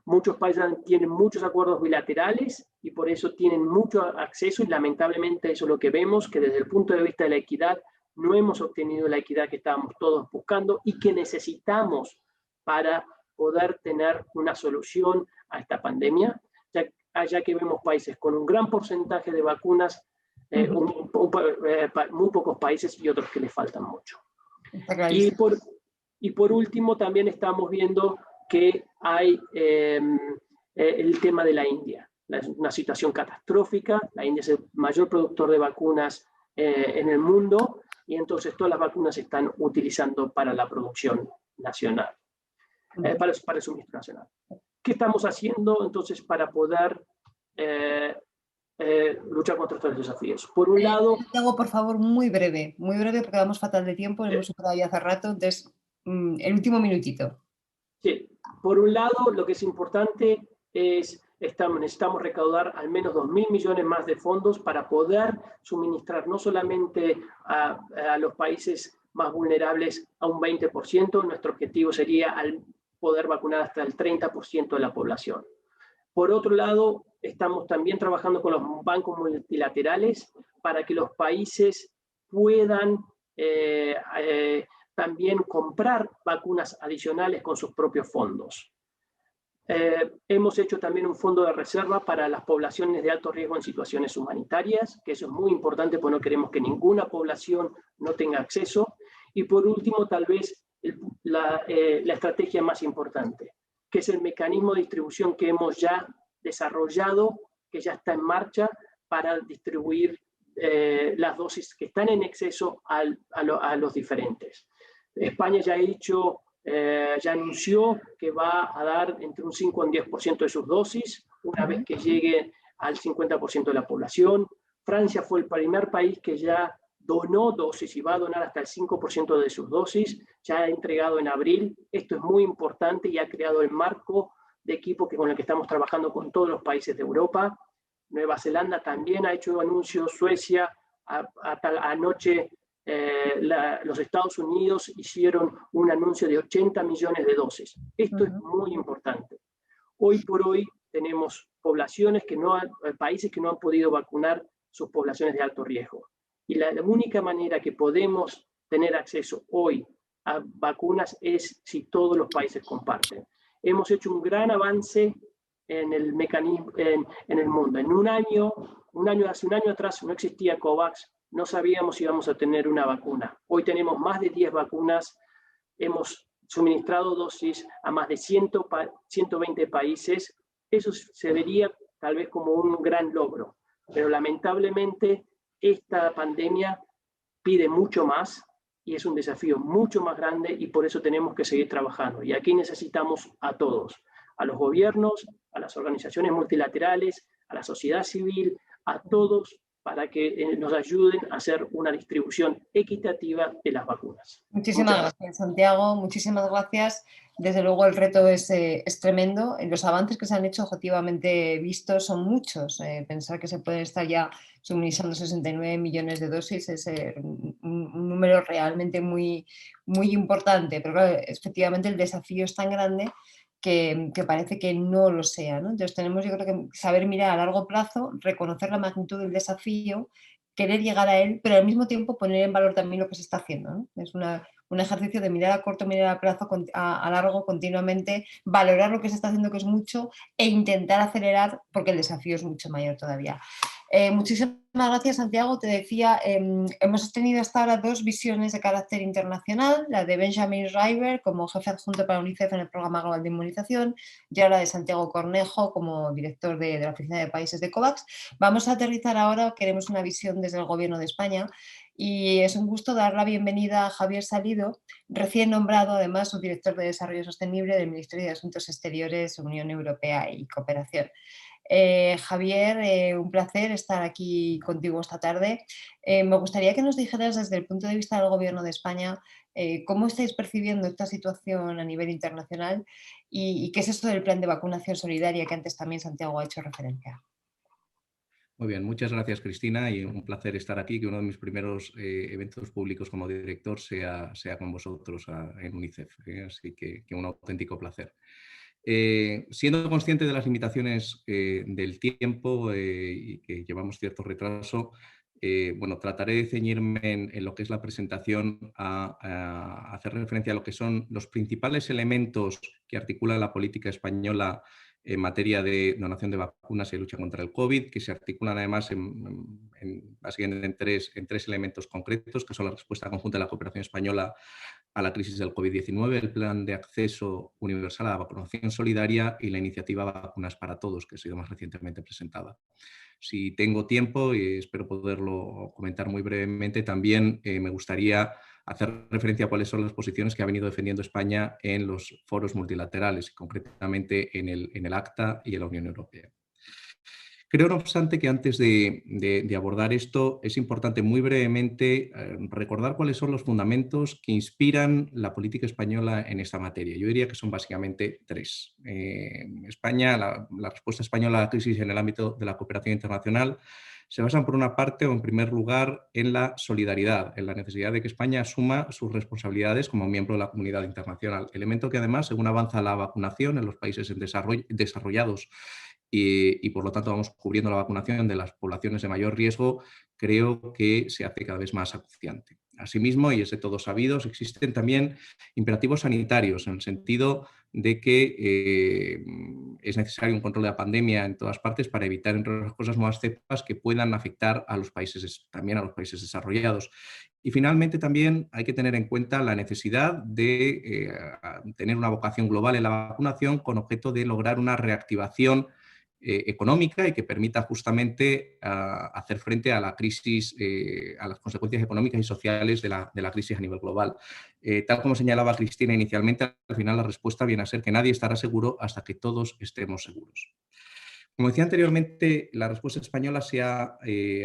Muchos países tienen muchos acuerdos bilaterales y por eso tienen mucho acceso, y lamentablemente eso es lo que vemos, que desde el punto de vista de la equidad no hemos obtenido la equidad que estábamos todos buscando y que necesitamos para poder tener una solución a esta pandemia, ya que vemos países con un gran porcentaje de vacunas, muy pocos países y otros que les faltan mucho. Está clarísimo. Y por último, también estamos viendo que hay el tema de la India. Una situación catastrófica. La India es el mayor productor de vacunas en el mundo y entonces todas las vacunas se están utilizando para la producción nacional, para el suministro nacional. ¿Qué estamos haciendo entonces para poder luchar contra estos desafíos? Por un lado... Santiago, por favor, muy breve, porque vamos fatal de tiempo, hemos superado ya hace rato, entonces el último minutito. Sí, por un lado, lo que es importante es necesitamos recaudar al menos 2.000 millones más de fondos para poder suministrar no solamente a los países más vulnerables a un 20%, nuestro objetivo sería poder vacunar hasta el 30% de la población. Por otro lado, estamos también trabajando con los bancos multilaterales para que los países puedan también comprar vacunas adicionales con sus propios fondos. Hemos hecho también un fondo de reserva para las poblaciones de alto riesgo en situaciones humanitarias, que eso es muy importante porque no queremos que ninguna población no tenga acceso. Y por último, tal vez la estrategia más importante, que es el mecanismo de distribución que hemos ya desarrollado, que ya está en marcha para distribuir las dosis que están en exceso a los diferentes. España ya ha dicho, ya anunció que va a dar entre un 5 y un 10% de sus dosis una vez que llegue al 50% de la población. Francia fue el primer país que ya donó dosis y va a donar hasta el 5% de sus dosis, ya ha entregado en abril. Esto es muy importante y ha creado el marco de equipo con el que estamos trabajando con todos los países de Europa. Nueva Zelanda también ha hecho anuncios, Suecia, anoche los Estados Unidos hicieron un anuncio de 80 millones de dosis. Esto es muy importante. Hoy por hoy tenemos poblaciones países que no han podido vacunar sus poblaciones de alto riesgo. Y la única manera que podemos tener acceso hoy a vacunas es si todos los países comparten. Hemos hecho un gran avance en el mecanismo, en el mundo. Hace un año atrás no existía COVAX, no sabíamos si íbamos a tener una vacuna. Hoy tenemos más de 10 vacunas, hemos suministrado dosis a más de 120 países. Eso se vería tal vez como un gran logro, pero lamentablemente esta pandemia pide mucho más y es un desafío mucho más grande y por eso tenemos que seguir trabajando. Y aquí necesitamos a todos, a los gobiernos, a las organizaciones multilaterales, a la sociedad civil, a todos, para que nos ayuden a hacer una distribución equitativa de las vacunas. Muchísimas gracias, Santiago. Muchísimas gracias. Desde luego el reto es tremendo. Los avances que se han hecho objetivamente vistos son muchos. Pensar que se pueden estar ya suministrando 69 millones de dosis es un número realmente muy, muy importante. Pero claro, efectivamente el desafío es tan grande que parece que no lo sea, ¿no? Entonces tenemos, yo creo, que saber mirar a largo plazo, reconocer la magnitud del desafío, querer llegar a él, pero al mismo tiempo poner en valor también lo que se está haciendo, ¿no? Es un ejercicio de mirar a corto, mirar a plazo, a largo, continuamente, valorar lo que se está haciendo, que es mucho, e intentar acelerar porque el desafío es mucho mayor todavía. Muchísimas gracias, Santiago. Te decía, hemos tenido hasta ahora 2 visiones de carácter internacional, la de Benjamin Schreiber como jefe adjunto para UNICEF en el Programa Global de Inmunización y ahora de Santiago Cornejo como director de la Oficina de Países de COVAX. Vamos a aterrizar ahora, queremos una visión desde el Gobierno de España y es un gusto dar la bienvenida a Javier Salido, recién nombrado además subdirector de Desarrollo Sostenible del Ministerio de Asuntos Exteriores, Unión Europea y Cooperación. Javier, un placer estar aquí contigo esta tarde. Me gustaría que nos dijeras desde el punto de vista del Gobierno de España cómo estáis percibiendo esta situación a nivel internacional y qué es esto del plan de vacunación solidaria que antes también Santiago ha hecho referencia. Muy bien, muchas gracias, Cristina, y un placer estar aquí, que uno de mis primeros eventos públicos como director sea con vosotros en UNICEF, así que un auténtico placer. Siendo consciente de las limitaciones del tiempo y que llevamos cierto retraso, bueno, trataré de ceñirme en lo que es la presentación a hacer referencia a lo que son los principales elementos que articula la política española en materia de donación de vacunas y lucha contra el COVID, que se articulan además básicamente en tres elementos concretos, que son la respuesta conjunta de la cooperación española a la crisis del COVID-19, el plan de acceso universal a la vacunación solidaria y la iniciativa Vacunas para Todos, que ha sido más recientemente presentada. Si tengo tiempo, y espero poderlo comentar muy brevemente, también me gustaría hacer referencia a cuáles son las posiciones que ha venido defendiendo España en los foros multilaterales, concretamente en el ACTA y en la Unión Europea. Creo, no obstante, que antes de abordar esto es importante muy brevemente recordar cuáles son los fundamentos que inspiran la política española en esta materia. Yo diría que son básicamente tres. España, la respuesta española a la crisis en el ámbito de la cooperación internacional se basan, por una parte, o en primer lugar, en la solidaridad, en la necesidad de que España asuma sus responsabilidades como miembro de la comunidad internacional. Elemento que, además, según avanza la vacunación en los países desarrollados y por lo tanto vamos cubriendo la vacunación de las poblaciones de mayor riesgo, creo que se hace cada vez más acuciante. Asimismo, y es de todos sabidos, existen también imperativos sanitarios, en el sentido de que es necesario un control de la pandemia en todas partes para evitar, entre otras cosas, nuevas cepas que puedan afectar a los países, también a los países desarrollados. Y finalmente también hay que tener en cuenta la necesidad de tener una vocación global en la vacunación con objeto de lograr una reactivación económica y que permita justamente hacer frente a la crisis, a las consecuencias económicas y sociales de la crisis a nivel global. Tal como señalaba Cristina inicialmente, al final la respuesta viene a ser que nadie estará seguro hasta que todos estemos seguros. Como decía anteriormente, la respuesta española se ha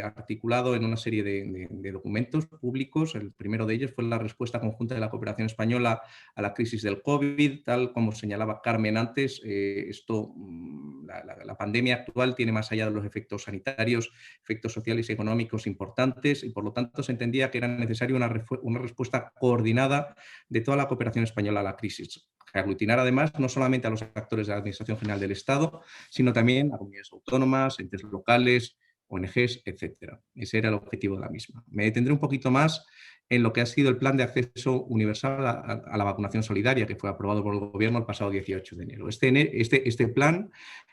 articulado en una serie de documentos públicos. El primero de ellos fue la respuesta conjunta de la cooperación española a la crisis del COVID. Tal como señalaba Carmen antes, la pandemia actual tiene, más allá de los efectos sanitarios, efectos sociales y económicos importantes, y por lo tanto se entendía que era necesaria una respuesta coordinada de toda la cooperación española a la crisis. Aglutinar, además, no solamente a los actores de la Administración General del Estado, sino también a comunidades autónomas, entes locales, ONGs, etc. Ese era el objetivo de la misma. Me detendré un poquito más en lo que ha sido el Plan de Acceso Universal a la Vacunación Solidaria, que fue aprobado por el Gobierno el pasado 18 de enero. Este plan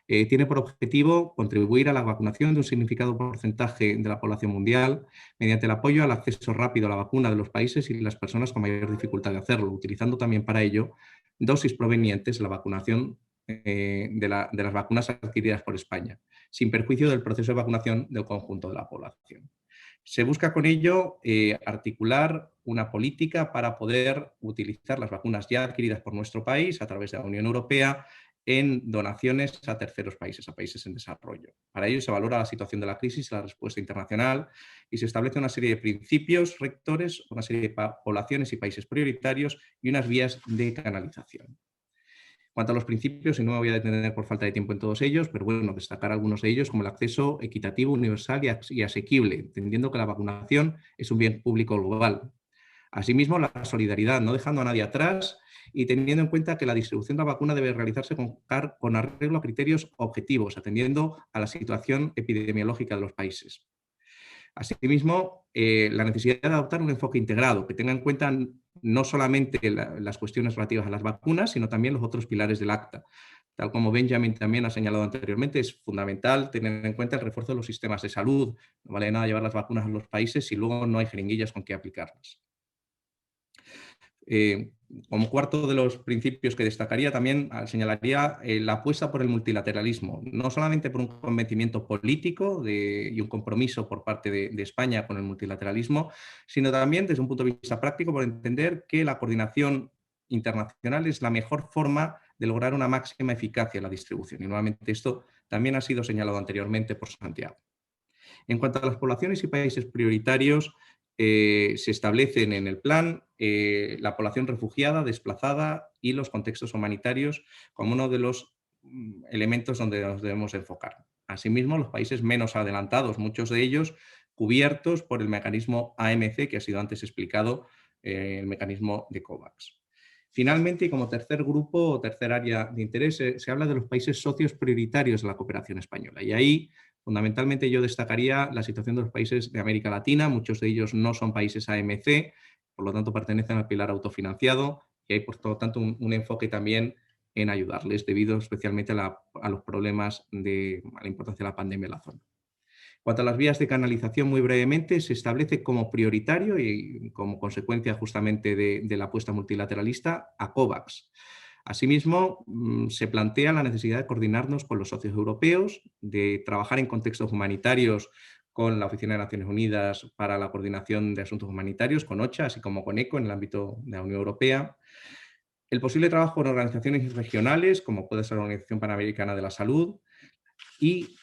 tiene por objetivo contribuir a la vacunación de un significado porcentaje de la población mundial mediante el apoyo al acceso rápido a la vacuna de los países y las personas con mayor dificultad de hacerlo, utilizando también para ello dosis provenientes de la vacunación de las vacunas adquiridas por España, sin perjuicio del proceso de vacunación del conjunto de la población. Se busca con ello articular una política para poder utilizar las vacunas ya adquiridas por nuestro país a través de la Unión Europea en donaciones a terceros países, a países en desarrollo. Para ello se valora la situación de la crisis y la respuesta internacional y se establece una serie de principios rectores, una serie de poblaciones y países prioritarios y unas vías de canalización. En cuanto a los principios, y no me voy a detener por falta de tiempo en todos ellos, pero bueno, destacar algunos de ellos como el acceso equitativo, universal y asequible, entendiendo que la vacunación es un bien público global. Asimismo, la solidaridad, no dejando a nadie atrás y teniendo en cuenta que la distribución de la vacuna debe realizarse con arreglo a criterios objetivos, atendiendo a la situación epidemiológica de los países. Asimismo, la necesidad de adoptar un enfoque integrado que tenga en cuenta no solamente las cuestiones relativas a las vacunas, sino también los otros pilares del ACTA. Tal como Benjamin también ha señalado anteriormente, es fundamental tener en cuenta el refuerzo de los sistemas de salud. No vale nada llevar las vacunas a los países si luego no hay jeringuillas con qué aplicarlas. Como cuarto de los principios que destacaría, también señalaría la apuesta por el multilateralismo, no solamente por un convencimiento político y un compromiso por parte de España con el multilateralismo, sino también desde un punto de vista práctico por entender que la coordinación internacional es la mejor forma de lograr una máxima eficacia en la distribución. Y nuevamente esto también ha sido señalado anteriormente por Santiago. En cuanto a las poblaciones y países prioritarios, se establecen en el plan la población refugiada, desplazada y los contextos humanitarios como uno de los elementos donde nos debemos enfocar. Asimismo, los países menos adelantados, muchos de ellos cubiertos por el mecanismo AMC, que ha sido antes explicado, el mecanismo de COVAX. Finalmente, y como tercer grupo o tercer área de interés, se habla de los países socios prioritarios de la cooperación española. Y ahí, fundamentalmente, yo destacaría la situación de los países de América Latina. Muchos de ellos no son países AMC, por lo tanto pertenecen al pilar autofinanciado y hay, por lo tanto, un enfoque también en ayudarles, debido especialmente a los problemas a la importancia de la pandemia en la zona. En cuanto a las vías de canalización, muy brevemente, se establece como prioritario y como consecuencia justamente de la apuesta multilateralista a COVAX. Asimismo, se plantea la necesidad de coordinarnos con los socios europeos, de trabajar en contextos humanitarios con la Oficina de Naciones Unidas para la Coordinación de Asuntos Humanitarios, con OCHA, así como con ECHO en el ámbito de la Unión Europea. El posible trabajo con organizaciones regionales, como puede ser la Organización Panamericana de la Salud, y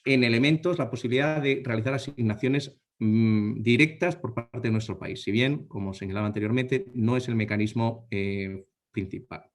en elementos la posibilidad de realizar asignaciones directas por parte de nuestro país, si bien, como señalaba anteriormente, no es el mecanismo principal.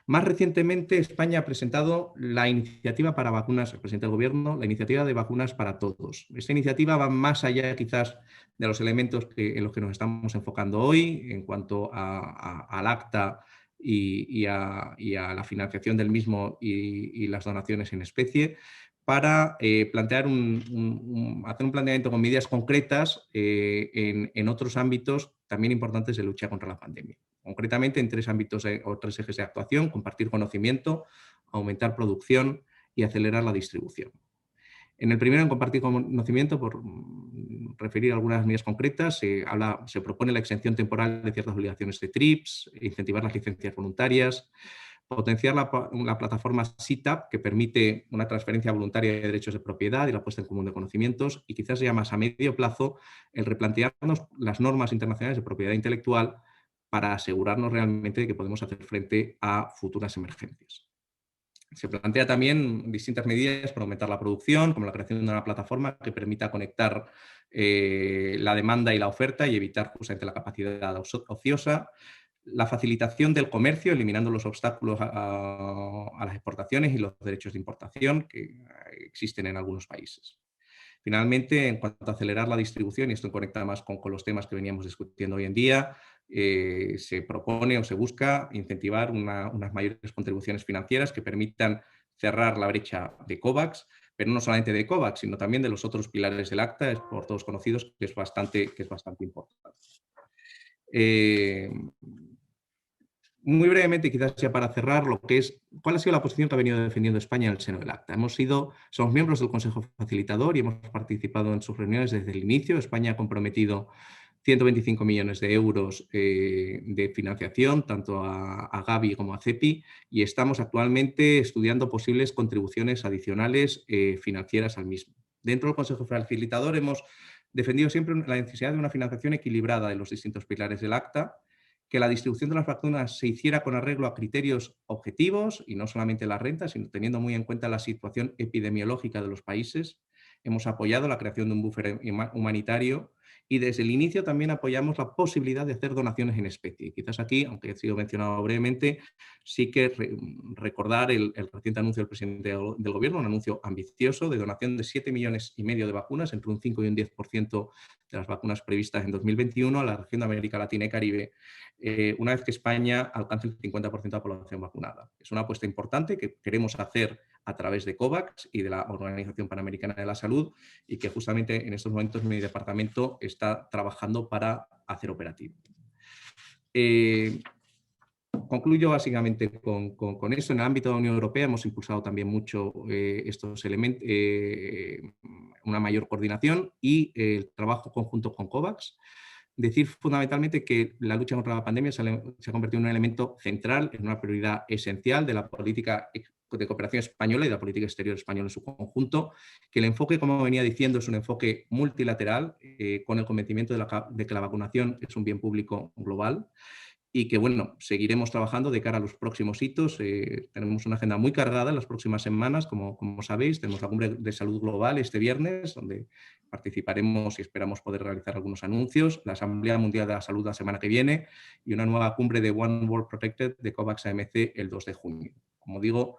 Más recientemente, España ha presentado la iniciativa para vacunas, el presidente del Gobierno, la iniciativa de vacunas para todos. Esta iniciativa va más allá quizás de los elementos en los que nos estamos enfocando hoy, en cuanto al ACTA y a la financiación del mismo y las donaciones en especie, para plantear hacer un planteamiento con medidas concretas en otros ámbitos también importantes de lucha contra la pandemia. Concretamente en 3 ámbitos o 3 ejes de actuación: compartir conocimiento, aumentar producción y acelerar la distribución. En el primero, en compartir conocimiento, por referir algunas medidas concretas, se propone la exención temporal de ciertas obligaciones de TRIPS, incentivar las licencias voluntarias, potenciar la plataforma SITAP, que permite una transferencia voluntaria de derechos de propiedad y la puesta en común de conocimientos, y quizás ya más a medio plazo el replantearnos las normas internacionales de propiedad intelectual para asegurarnos realmente de que podemos hacer frente a futuras emergencias. Se plantea también distintas medidas para aumentar la producción, como la creación de una plataforma que permita conectar la demanda y la oferta y evitar justamente la capacidad ociosa, la facilitación del comercio, eliminando los obstáculos a las exportaciones y los derechos de importación que existen en algunos países. Finalmente, en cuanto a acelerar la distribución, y esto conecta más con los temas que veníamos discutiendo hoy en día, se propone o se busca incentivar unas mayores contribuciones financieras que permitan cerrar la brecha de COVAX, pero no solamente de COVAX, sino también de los otros pilares del ACTA, es por todos conocidos que es bastante importante. Muy brevemente, quizás ya para cerrar, ¿cuál ha sido la posición que ha venido defendiendo España en el seno del ACTA? Somos miembros del Consejo Facilitador y hemos participado en sus reuniones desde el inicio. España ha comprometido 125 millones de euros de financiación, tanto a Gavi como a CEPI, y estamos actualmente estudiando posibles contribuciones adicionales financieras al mismo. Dentro del Consejo Facilitador hemos defendido siempre la necesidad de una financiación equilibrada de los distintos pilares del ACTA, que la distribución de las vacunas se hiciera con arreglo a criterios objetivos y no solamente la renta, sino teniendo muy en cuenta la situación epidemiológica de los países. Hemos apoyado la creación de un buffer humanitario y desde el inicio también apoyamos la posibilidad de hacer donaciones en especie. Quizás aquí, aunque ha sido mencionado brevemente, sí que recordar el reciente anuncio del presidente del Gobierno, un anuncio ambicioso de donación de 7,5 millones de vacunas, entre un 5 y un 10% de las vacunas previstas en 2021 a la región de América Latina y Caribe, una vez que España alcance el 50% de la población vacunada. Es una apuesta importante que queremos hacer a través de COVAX y de la Organización Panamericana de la Salud, y que justamente en estos momentos mi departamento está trabajando para hacer operativo. Concluyo básicamente con esto. En el ámbito de la Unión Europea hemos impulsado también mucho estos elementos, una mayor coordinación y el trabajo conjunto con COVAX. Decir fundamentalmente que la lucha contra la pandemia se ha convertido en un elemento central, en una prioridad esencial de la política de cooperación española y de la política exterior española en su conjunto, que el enfoque, como venía diciendo, es un enfoque multilateral, con el convencimiento de que la vacunación es un bien público global, y que, bueno, seguiremos trabajando de cara a los próximos hitos. Tenemos una agenda muy cargada en las próximas semanas, como sabéis. Tenemos la Cumbre de Salud Global este viernes, donde participaremos y esperamos poder realizar algunos anuncios, la Asamblea Mundial de la Salud la semana que viene y una nueva cumbre de One World Protected de COVAX AMC el 2 de junio. Como digo,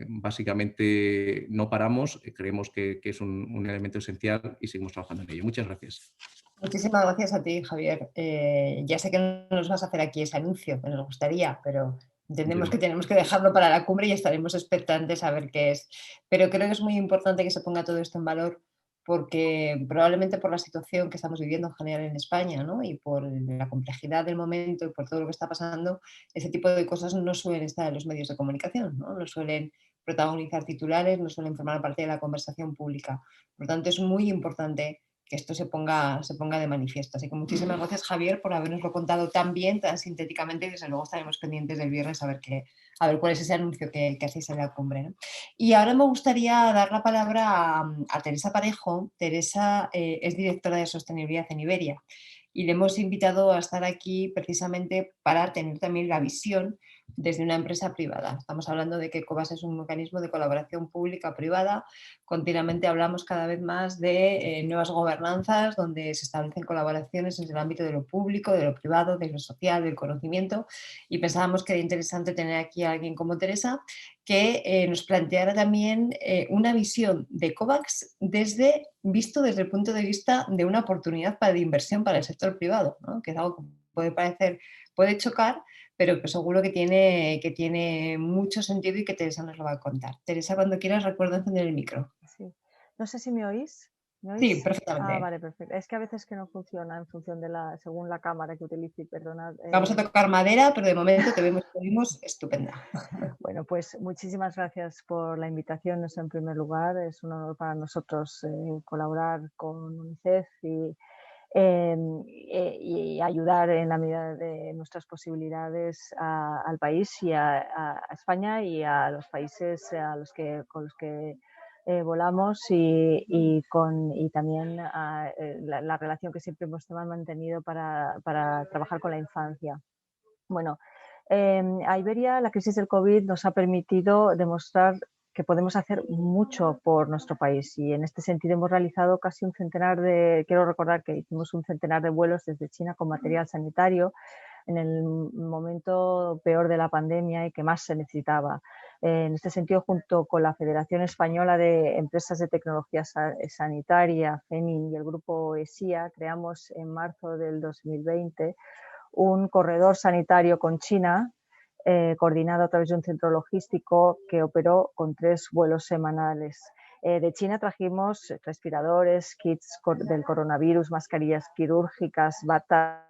básicamente no paramos, creemos que es un elemento esencial y seguimos trabajando en ello. Muchas gracias. Muchísimas gracias a ti, Javier. Ya sé que no nos vas a hacer aquí ese anuncio, que nos gustaría, pero entendemos que tenemos que dejarlo para la cumbre y estaremos expectantes a ver qué es. Pero creo que es muy importante que se ponga todo esto en valor, porque probablemente por la situación que estamos viviendo en general en España, ¿no? Y por la complejidad del momento y por todo lo que está pasando, ese tipo de cosas no suelen estar en los medios de comunicación, ¿no? No suelen protagonizar titulares, no suelen formar parte de la conversación pública. Por lo tanto, es muy importante que esto se ponga de manifiesto. Así que muchísimas gracias, Javier, por habernoslo contado tan bien, tan sintéticamente, y desde luego estaremos pendientes del viernes a ver cuál es ese anuncio que hacéis en la cumbre, ¿no? Y ahora me gustaría dar la palabra a Teresa Parejo. Teresa es directora de sostenibilidad en Iberia y le hemos invitado a estar aquí precisamente para tener también la visión desde una empresa privada. Estamos hablando de que Cobas es un mecanismo de colaboración pública-privada. Continuamente hablamos cada vez más de nuevas gobernanzas donde se establecen colaboraciones en el ámbito de lo público, de lo privado, de lo social, del conocimiento, y pensábamos que era interesante tener aquí a alguien como Teresa que nos planteara también una visión de COVAX visto desde el punto de vista de una oportunidad de inversión para el sector privado, ¿no? Que es algo que puede chocar, pero que seguro que tiene mucho sentido y que Teresa nos lo va a contar. Teresa, cuando quieras, recuerda encender el micro. Sí. No sé si me oís. ¿Me oís? Sí, perfectamente. Ah, vale, perfecto. Es que a veces que no funciona en función según la cámara que utilice, perdonad. Vamos a tocar madera, pero de momento te vemos estupenda. Bueno, pues muchísimas gracias por la invitación. En primer lugar, es un honor para nosotros colaborar con UNICEF y ayudar en la medida de nuestras posibilidades al país y a España y a los países con los que volamos y también la relación que siempre hemos mantenido para trabajar con la infancia. Bueno, a Iberia la crisis del COVID nos ha permitido demostrar que podemos hacer mucho por nuestro país y en este sentido hemos realizado casi quiero recordar que hicimos un centenar de vuelos desde China con material sanitario en el momento peor de la pandemia y que más se necesitaba. En este sentido, junto con la Federación Española de Empresas de Tecnología Sanitaria, FEMIN, y el grupo ESIA, creamos en marzo del 2020 un corredor sanitario con China, coordinado a través de un centro logístico que operó con 3 vuelos semanales. De China trajimos respiradores, kits del coronavirus, mascarillas quirúrgicas, batas,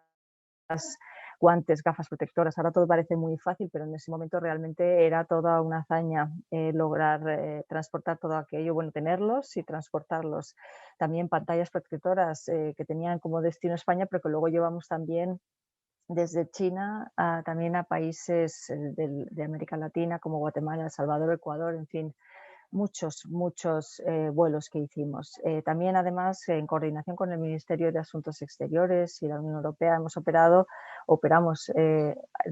guantes, gafas protectoras. Ahora todo parece muy fácil, pero en ese momento realmente era toda una hazaña lograr transportar todo aquello, bueno, tenerlos y transportarlos. También pantallas protectoras que tenían como destino España, pero que luego llevamos también desde China también a países de América Latina como Guatemala, El Salvador, Ecuador, en fin, muchos vuelos que hicimos. También, además, en coordinación con el Ministerio de Asuntos Exteriores y la Unión Europea, operamos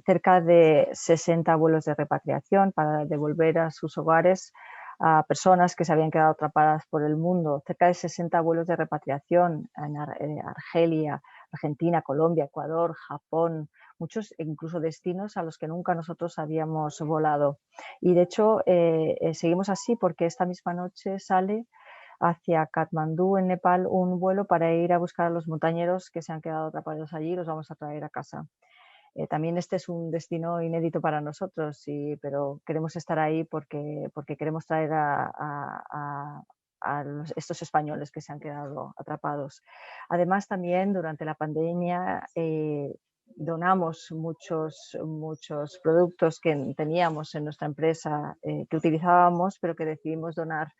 cerca de 60 vuelos de repatriación para devolver a sus hogares a personas que se habían quedado atrapadas por el mundo. Cerca de 60 vuelos de repatriación en Argelia, Argentina, Colombia, Ecuador, Japón, muchos incluso destinos a los que nunca nosotros habíamos volado. Y de hecho seguimos así porque esta misma noche sale hacia Katmandú, en Nepal, un vuelo para ir a buscar a los montañeros que se han quedado atrapados allí y los vamos a traer a casa. También este es un destino inédito para nosotros, pero queremos estar ahí porque queremos traer a estos españoles que se han quedado atrapados. Además, también durante la pandemia donamos muchos productos que teníamos en nuestra empresa que utilizábamos, pero que decidimos donar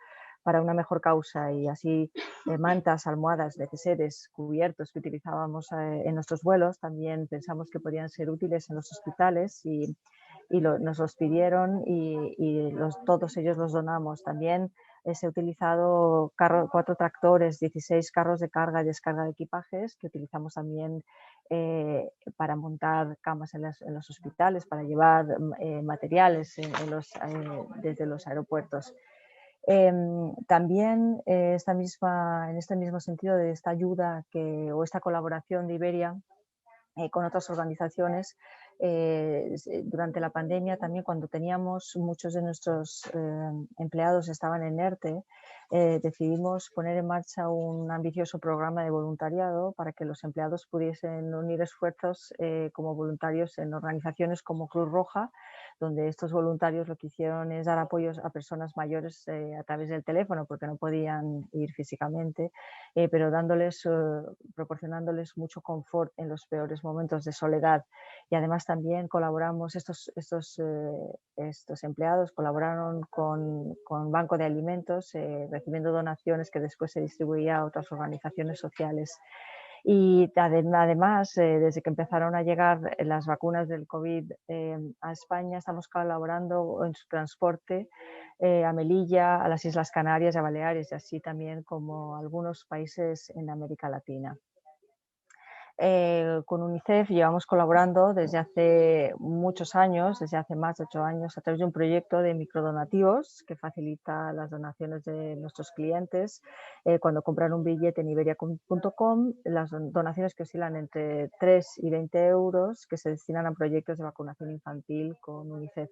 para una mejor causa, y así mantas, almohadas, neceseres, cubiertos que utilizábamos en nuestros vuelos, también pensamos que podían ser útiles en los hospitales y nos los pidieron y todos ellos los donamos. También se ha utilizado 4 tractores, 16 carros de carga y descarga de equipajes que utilizamos también para montar camas en los hospitales, para llevar materiales desde los aeropuertos. También en este mismo sentido de esta ayuda o esta colaboración de Iberia con otras organizaciones, durante la pandemia también, cuando muchos de nuestros empleados estaban en ERTE, decidimos poner en marcha un ambicioso programa de voluntariado para que los empleados pudiesen unir esfuerzos como voluntarios en organizaciones como Cruz Roja, donde estos voluntarios lo que hicieron es dar apoyos a personas mayores a través del teléfono porque no podían ir físicamente, pero proporcionándoles mucho confort en los peores momentos de soledad. Y además también colaboramos, estos empleados colaboraron con Banco de Alimentos, recibiendo donaciones que después se distribuía a otras organizaciones sociales. Y además, desde que empezaron a llegar las vacunas del COVID a España, estamos colaborando en su transporte a Melilla, a las Islas Canarias, a Baleares y así también como algunos países en América Latina. Con UNICEF llevamos colaborando desde hace muchos años, desde hace más de 8 años, a través de un proyecto de microdonativos que facilita las donaciones de nuestros clientes. Cuando compran un billete en iberia.com, las donaciones que oscilan entre 3 y 20 euros que se destinan a proyectos de vacunación infantil con UNICEF.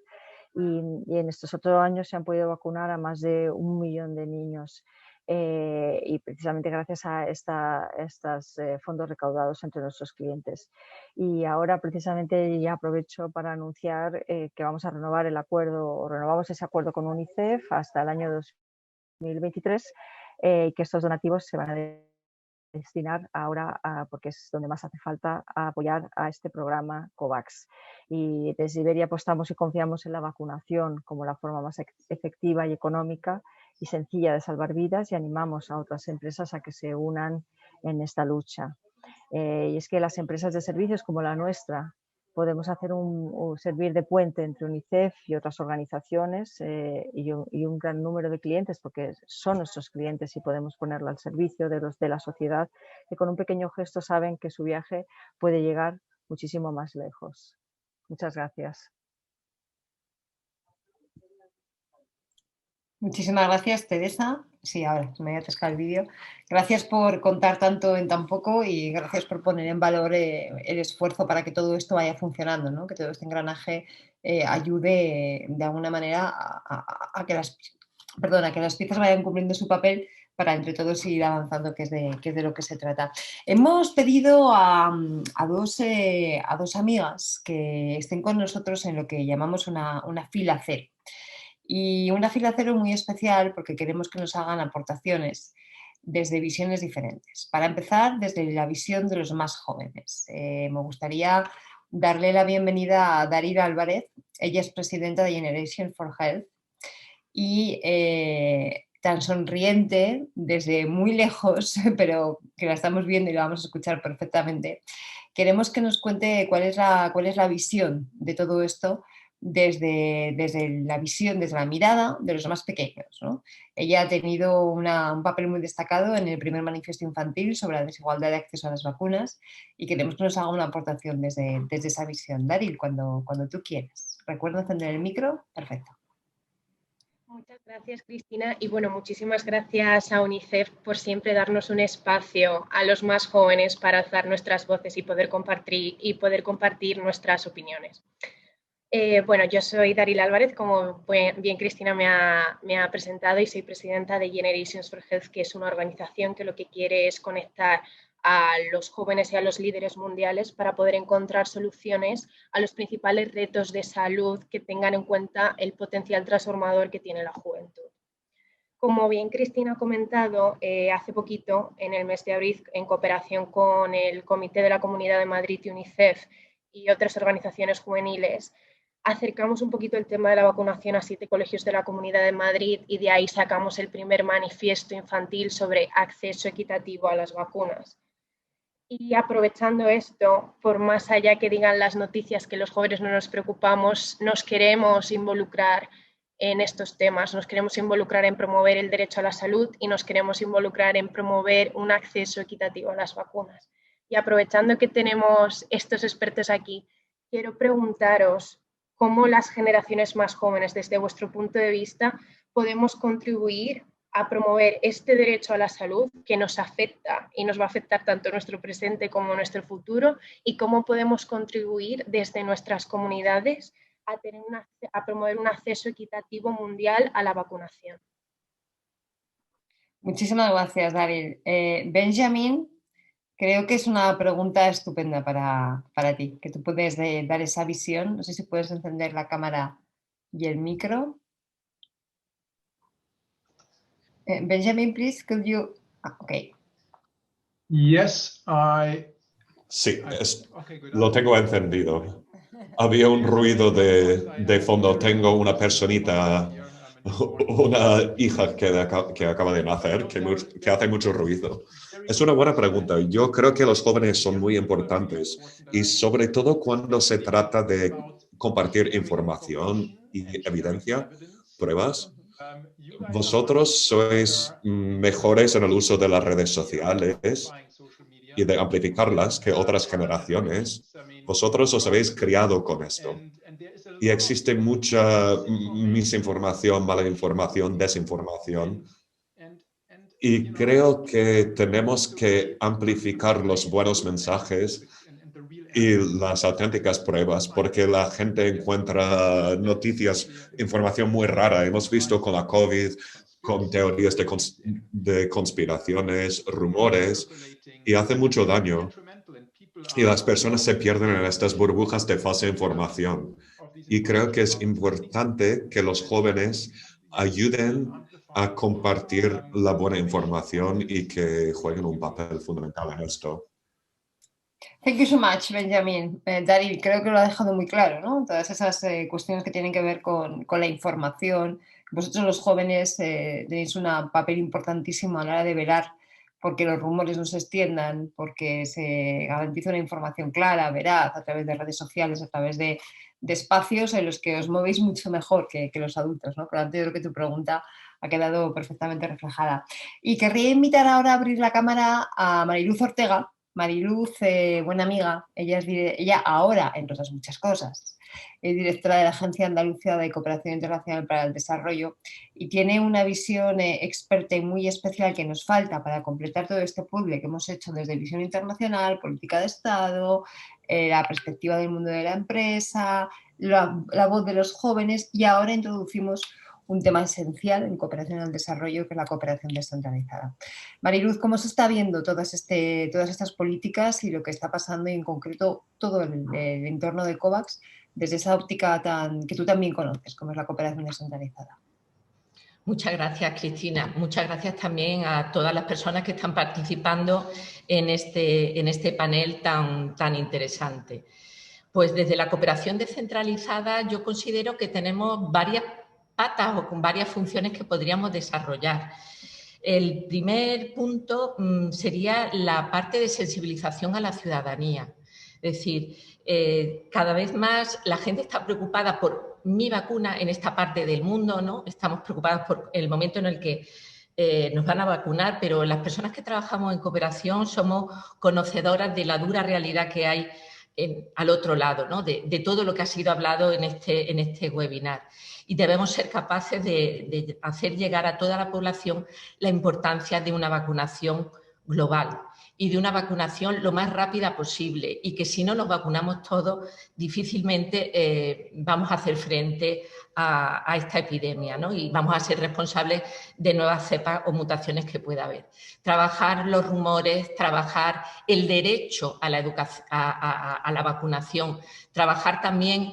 Y en estos 8 años se han podido vacunar a más de 1 millón de niños. Y precisamente gracias a estos fondos recaudados entre nuestros clientes. Y ahora precisamente ya aprovecho para anunciar que vamos a renovar el acuerdo, o renovamos ese acuerdo con UNICEF hasta el año 2023 y que estos donativos se van a destinar ahora, porque es donde más hace falta, a apoyar a este programa COVAX. Y desde Iberia apostamos y confiamos en la vacunación como la forma más efectiva y económica y sencilla de salvar vidas y animamos a otras empresas a que se unan en esta lucha. Y es que las empresas de servicios como la nuestra podemos hacer servir de puente entre UNICEF y otras organizaciones y un gran número de clientes, porque son nuestros clientes y podemos ponerlo al servicio de la sociedad, que con un pequeño gesto saben que su viaje puede llegar muchísimo más lejos. Muchas gracias. Muchísimas gracias, Teresa. Sí, ahora me voy a atascar el vídeo. Gracias por contar tanto en tan poco y gracias por poner en valor el esfuerzo para que todo esto vaya funcionando, ¿no? Que todo este engranaje ayude de alguna manera a que las piezas vayan cumpliendo su papel para entre todos ir avanzando, que es de lo que se trata. Hemos pedido a dos amigas que estén con nosotros en lo que llamamos una fila cero. Y una fila cero muy especial porque queremos que nos hagan aportaciones desde visiones diferentes. Para empezar, desde la visión de los más jóvenes. Me gustaría darle la bienvenida a Daryl Álvarez. Ella es presidenta de Generation for Health y tan sonriente desde muy lejos, pero que la estamos viendo y la vamos a escuchar perfectamente. Queremos que nos cuente cuál es la visión de todo esto desde la visión, desde la mirada de los más pequeños, ¿no? Ella ha tenido un papel muy destacado en el primer manifiesto infantil sobre la desigualdad de acceso a las vacunas y queremos que nos haga una aportación desde esa visión. Daryl, cuando tú quieras. Recuerda encender el micro. Perfecto. Muchas gracias, Cristina. Y bueno, muchísimas gracias a UNICEF por siempre darnos un espacio a los más jóvenes para alzar nuestras voces y poder compartir nuestras opiniones. Bueno, yo soy Daryl Álvarez, como bien Cristina me ha presentado, y soy presidenta de Generations for Health, que es una organización que lo que quiere es conectar a los jóvenes y a los líderes mundiales para poder encontrar soluciones a los principales retos de salud que tengan en cuenta el potencial transformador que tiene la juventud. Como bien Cristina ha comentado, hace poquito, en el mes de abril, en cooperación con el Comité de la Comunidad de Madrid y UNICEF y otras organizaciones juveniles, acercamos un poquito el tema de la vacunación a 7 colegios de la Comunidad de Madrid y de ahí sacamos el primer manifiesto infantil sobre acceso equitativo a las vacunas. Y aprovechando esto, por más allá que digan las noticias que los jóvenes no nos preocupamos, nos queremos involucrar en estos temas, nos queremos involucrar en promover el derecho a la salud y nos queremos involucrar en promover un acceso equitativo a las vacunas. Y aprovechando que tenemos estos expertos aquí, quiero preguntaros cómo las generaciones más jóvenes, desde vuestro punto de vista, podemos contribuir a promover este derecho a la salud que nos afecta y nos va a afectar tanto en nuestro presente como en nuestro futuro, y cómo podemos contribuir desde nuestras comunidades a promover un acceso equitativo mundial a la vacunación. Muchísimas gracias, Daryl. Benjamin, creo que es una pregunta estupenda para ti, que tú puedes dar esa visión. No sé si puedes encender la cámara y el micro. Benjamin, please, could you... okay. Yes, Sí, lo tengo encendido. Había un ruido de fondo. Tengo una personita, una hija que acaba de nacer, que hace mucho ruido. Es una buena pregunta. Yo creo que los jóvenes son muy importantes y sobre todo cuando se trata de compartir información y evidencia, pruebas. Vosotros sois mejores en el uso de las redes sociales y de amplificarlas que otras generaciones. Vosotros os habéis criado con esto. Y existe mucha misinformación, mala información, desinformación. Y creo que tenemos que amplificar los buenos mensajes y las auténticas pruebas, porque la gente encuentra noticias, información muy rara. Hemos visto con la COVID, con teorías de conspiraciones, rumores, y hace mucho daño. Y las personas se pierden en estas burbujas de falsa información. Y creo que es importante que los jóvenes ayuden a compartir la buena información y que jueguen un papel fundamental en esto. Thank you so much, Benjamin. Daryl, creo que lo ha dejado muy claro, ¿no? Todas esas cuestiones que tienen que ver con la información. Vosotros los jóvenes tenéis un papel importantísimo a la hora de velar porque los rumores no se extiendan, porque se garantice una información clara, veraz, a través de redes sociales, a través de espacios en los que os movéis mucho mejor que los adultos, ¿no? Por lo tanto, yo creo que tu pregunta ha quedado perfectamente reflejada. Y querría invitar ahora a abrir la cámara a Mariluz Ortega. Mariluz, buena amiga, ella ahora, entre otras muchas cosas, es directora de la Agencia Andalucía de Cooperación Internacional para el Desarrollo y tiene una visión experta y muy especial que nos falta para completar todo este puzzle que hemos hecho desde visión internacional, política de Estado, la perspectiva del mundo de la empresa, la voz de los jóvenes, y ahora introducimos un tema esencial en cooperación al desarrollo, que es la cooperación descentralizada. Mariluz, ¿cómo se está viendo todas estas políticas y lo que está pasando, y en concreto todo el entorno de COVAX, desde esa óptica que tú también conoces, como es la cooperación descentralizada? Muchas gracias, Cristina. Muchas gracias también a todas las personas que están participando en este panel tan interesante. Pues desde la cooperación descentralizada yo considero que tenemos varias patas o con varias funciones que podríamos desarrollar. El primer punto sería la parte de sensibilización a la ciudadanía. Es decir, cada vez más la gente está preocupada por mi vacuna en esta parte del mundo, ¿no? Estamos preocupados por el momento en el que nos van a vacunar, pero las personas que trabajamos en cooperación somos conocedoras de la dura realidad que hay al otro lado, ¿no? de todo lo que ha sido hablado en este webinar. Y debemos ser capaces de hacer llegar a toda la población la importancia de una vacunación global y de una vacunación lo más rápida posible, y que si no nos vacunamos todos, difícilmente vamos a hacer frente a esta epidemia, ¿no? Y vamos a ser responsables de nuevas cepas o mutaciones que pueda haber. Trabajar los rumores, trabajar el derecho a la educación, a la vacunación, trabajar también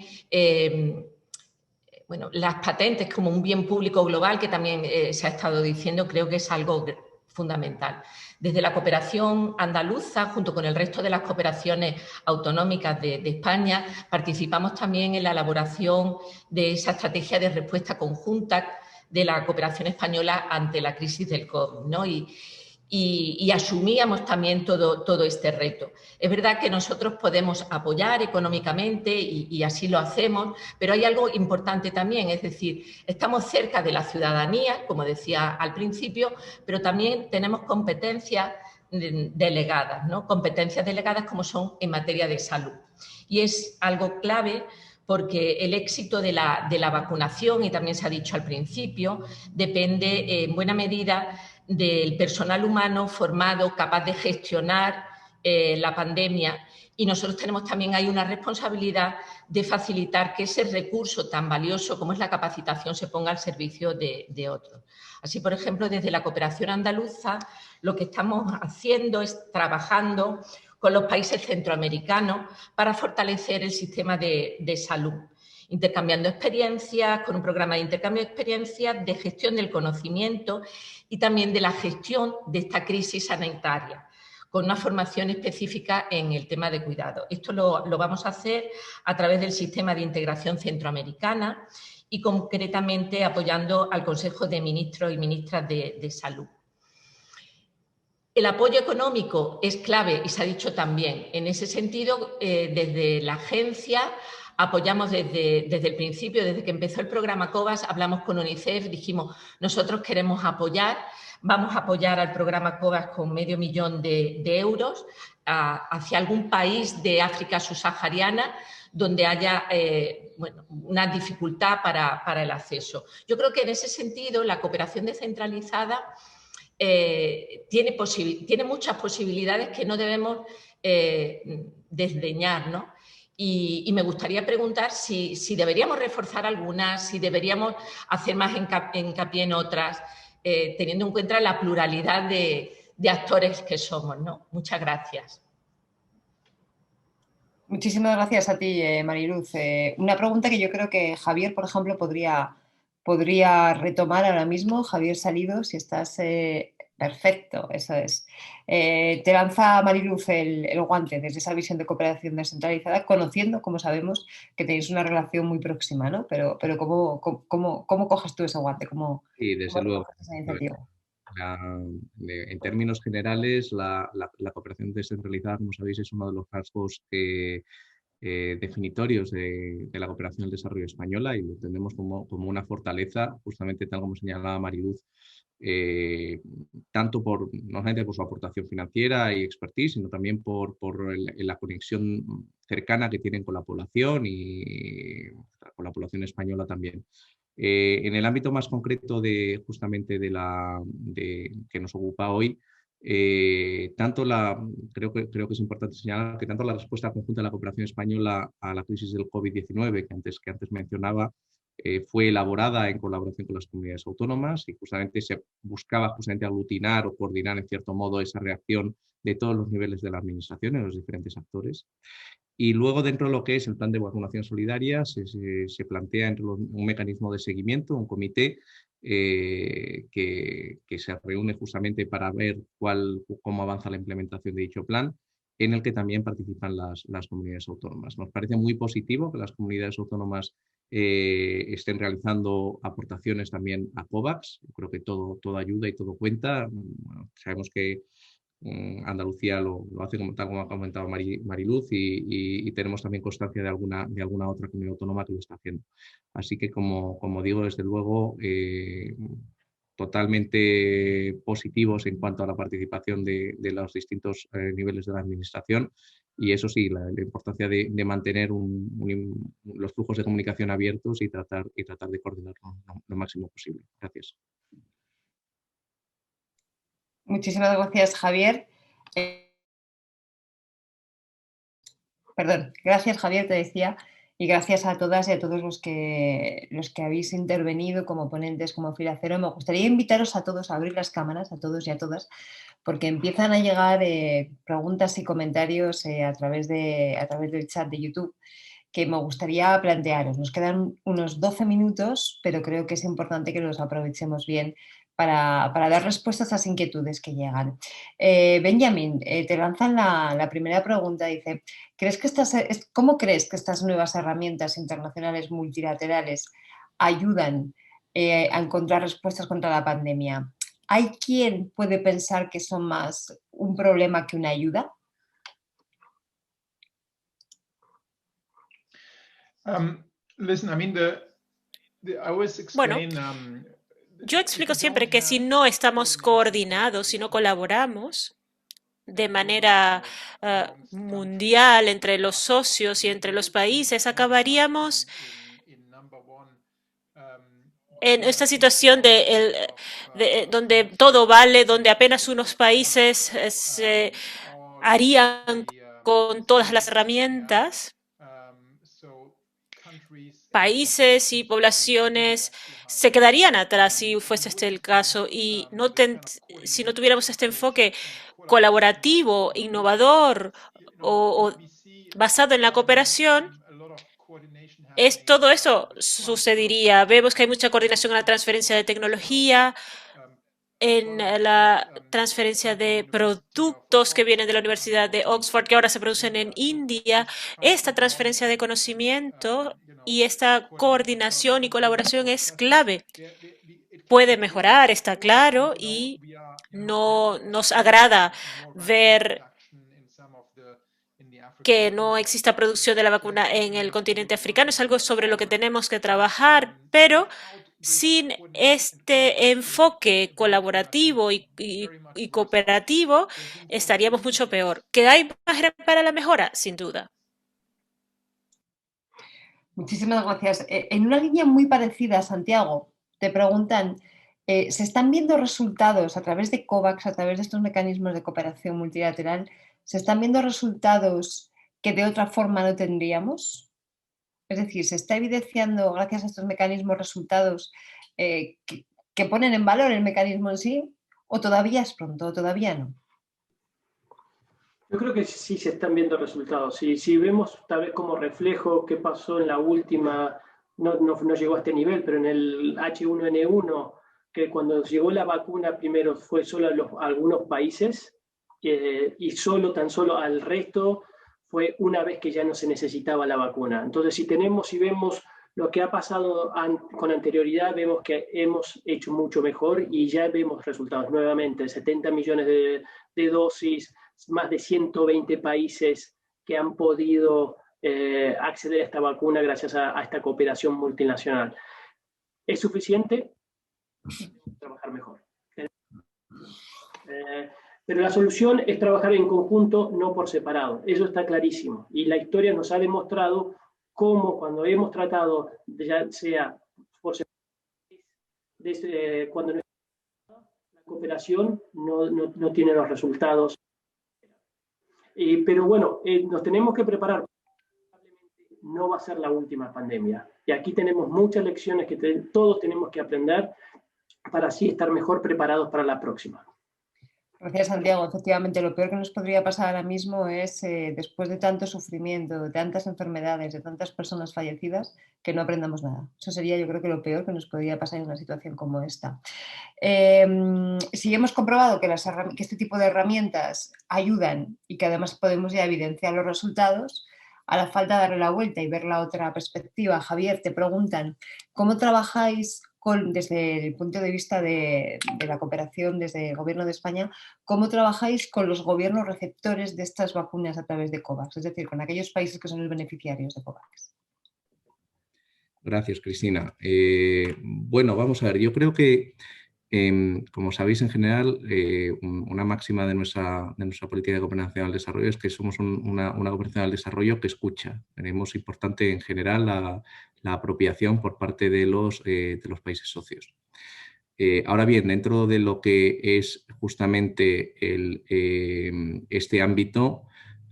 las patentes como un bien público global, que también se ha estado diciendo, creo que es algo fundamental. Desde la cooperación andaluza, junto con el resto de las cooperaciones autonómicas de España, participamos también en la elaboración de esa estrategia de respuesta conjunta de la cooperación española ante la crisis del COVID, ¿no? Y asumíamos también todo este reto. Es verdad que nosotros podemos apoyar económicamente y así lo hacemos, pero hay algo importante también, es decir, estamos cerca de la ciudadanía, como decía al principio, pero también tenemos competencias delegadas, ¿no? Competencias delegadas como son en materia de salud. Y es algo clave porque el éxito de la vacunación, y también se ha dicho al principio, depende en buena medida del personal humano formado, capaz de gestionar la pandemia, y nosotros tenemos también ahí una responsabilidad de facilitar que ese recurso tan valioso como es la capacitación se ponga al servicio de otros. Así, por ejemplo, desde la cooperación andaluza, lo que estamos haciendo es trabajando con los países centroamericanos para fortalecer el sistema de salud, intercambiando experiencias, con un programa de intercambio de experiencias, de gestión del conocimiento y también de la gestión de esta crisis sanitaria, con una formación específica en el tema de cuidado. Esto lo vamos a hacer a través del sistema de integración centroamericana y concretamente apoyando al Consejo de Ministros y Ministras de Salud. El apoyo económico es clave y se ha dicho también. En ese sentido, desde la agencia apoyamos desde el principio, desde que empezó el programa COVAX, hablamos con UNICEF, dijimos, nosotros queremos apoyar, vamos a apoyar al programa COVAX con $500.000 de euros hacia algún país de África subsahariana donde haya una dificultad para el acceso. Yo creo que en ese sentido la cooperación descentralizada tiene muchas posibilidades que no debemos desdeñar, ¿no? Y me gustaría preguntar si deberíamos reforzar algunas, si deberíamos hacer más hincapié en otras, teniendo en cuenta la pluralidad de actores que somos, ¿no? Muchas gracias. Muchísimas gracias a ti, Mariluz. Una pregunta que yo creo que Javier, por ejemplo, podría retomar ahora mismo. Javier Salido, si estás... perfecto, eso es. Te lanza, Mariluz, el guante desde esa visión de cooperación descentralizada, conociendo, como sabemos, que tenéis una relación muy próxima, ¿no? Pero ¿cómo coges tú ese guante? Sí, desde luego. Esa iniciativa? En términos generales, la cooperación descentralizada, como sabéis, es uno de los rasgos definitorios de la cooperación al desarrollo española y lo entendemos como una fortaleza, justamente tal como señalaba Mariluz, tanto no solamente por su aportación financiera y expertise, sino también por la conexión cercana que tienen con la población y con la población española también. En el ámbito más concreto justamente que nos ocupa hoy, creo que es importante señalar que tanto la respuesta conjunta de la cooperación española a la crisis del COVID-19 que antes mencionaba, fue elaborada en colaboración con las comunidades autónomas y justamente se buscaba aglutinar o coordinar en cierto modo esa reacción de todos los niveles de la administración en los diferentes actores. Y luego, dentro de lo que es el plan de vacunación solidaria, se plantea un mecanismo de seguimiento, un comité que se reúne justamente para ver cómo avanza la implementación de dicho plan, en el que también participan las comunidades autónomas. Nos parece muy positivo que las comunidades autónomas estén realizando aportaciones también a COVAX. Creo que todo ayuda y todo cuenta. Bueno, sabemos que Andalucía lo hace tal como ha comentado Mariluz y tenemos también constancia de alguna otra comunidad autónoma que lo está haciendo. Así que, como digo, desde luego, totalmente positivos en cuanto a la participación de los distintos niveles de la administración y eso sí, la importancia de mantener los flujos de comunicación abiertos y tratar de coordinarlo lo máximo posible. Gracias. Muchísimas gracias, Javier. Gracias, Javier, te decía, y gracias a todas y a todos los que habéis intervenido como ponentes, como Fila Cero. Me gustaría invitaros a todos a abrir las cámaras, a todos y a todas, porque empiezan a llegar preguntas y comentarios a través del chat de YouTube que me gustaría plantearos. Nos quedan unos 12 minutos, pero creo que es importante que los aprovechemos bien para dar respuestas a esas inquietudes que llegan. Benjamín, te lanzan la primera pregunta. Dice, ¿cómo crees que estas nuevas herramientas internacionales multilaterales ayudan a encontrar respuestas contra la pandemia? ¿Hay quien puede pensar que son más un problema que una ayuda? Bueno, yo explico siempre que si no estamos coordinados, si no colaboramos de manera mundial entre los socios y entre los países, acabaríamos en esta situación donde todo vale, donde apenas unos países harían con todas las herramientas, países y poblaciones se quedarían atrás si fuese este el caso y si no tuviéramos este enfoque colaborativo, innovador o basado en la cooperación, todo eso sucedería. Vemos que hay mucha coordinación en la transferencia de tecnología, en la transferencia de productos que vienen de la Universidad de Oxford, que ahora se producen en India. Esta transferencia de conocimiento y esta coordinación y colaboración es clave. Puede mejorar, está claro, y no nos agrada ver que no exista producción de la vacuna en el continente africano. Es algo sobre lo que tenemos que trabajar, pero sin este enfoque colaborativo y cooperativo, estaríamos mucho peor. ¿Que hay margen para la mejora? Sin duda. Muchísimas gracias. En una línea muy parecida, Santiago, te preguntan, ¿se están viendo resultados a través de COVAX, a través de estos mecanismos de cooperación multilateral? ¿Se están viendo resultados que de otra forma no tendríamos? Es decir, ¿se está evidenciando, gracias a estos mecanismos, resultados que ponen en valor el mecanismo en sí? ¿O todavía es pronto, o todavía no? Yo creo que sí se están viendo resultados. Si vemos tal vez como reflejo qué pasó en la última, no llegó a este nivel, pero en el H1N1, que cuando llegó la vacuna primero fue solo a algunos países y tan solo al resto fue una vez que ya no se necesitaba la vacuna. Entonces, si vemos lo que ha pasado con anterioridad, vemos que hemos hecho mucho mejor y ya vemos resultados nuevamente. 70 millones de dosis, más de 120 países que han podido acceder a esta vacuna gracias a esta cooperación multinacional. ¿Es suficiente? Trabajar mejor. Pero la solución es trabajar en conjunto, no por separado. Eso está clarísimo. Y la historia nos ha demostrado cómo cuando hemos tratado, ya sea por separado, cuando la cooperación no tiene los resultados. Pero bueno, nos tenemos que preparar. No va a ser la última pandemia. Y aquí tenemos muchas lecciones que todos tenemos que aprender para así estar mejor preparados para la próxima. Gracias, Santiago. Efectivamente, lo peor que nos podría pasar ahora mismo es, después de tanto sufrimiento, de tantas enfermedades, de tantas personas fallecidas, que no aprendamos nada. Eso sería, yo creo, que lo peor que nos podría pasar en una situación como esta. Si hemos comprobado que este tipo de herramientas ayudan y que además podemos ya evidenciar los resultados, a la falta de darle la vuelta y ver la otra perspectiva, Javier, te preguntan, ¿cómo trabajáis desde el punto de vista de la cooperación, desde el Gobierno de España, cómo trabajáis con los gobiernos receptores de estas vacunas a través de COVAX, es decir, con aquellos países que son los beneficiarios de COVAX? Gracias, Cristina. Bueno, vamos a ver, yo creo que, como sabéis, en general, una máxima de nuestra política de cooperación al desarrollo es que somos una cooperación al desarrollo que escucha. Tenemos importante, en general, la apropiación por parte de los países socios. Ahora bien, dentro de lo que es justamente este ámbito,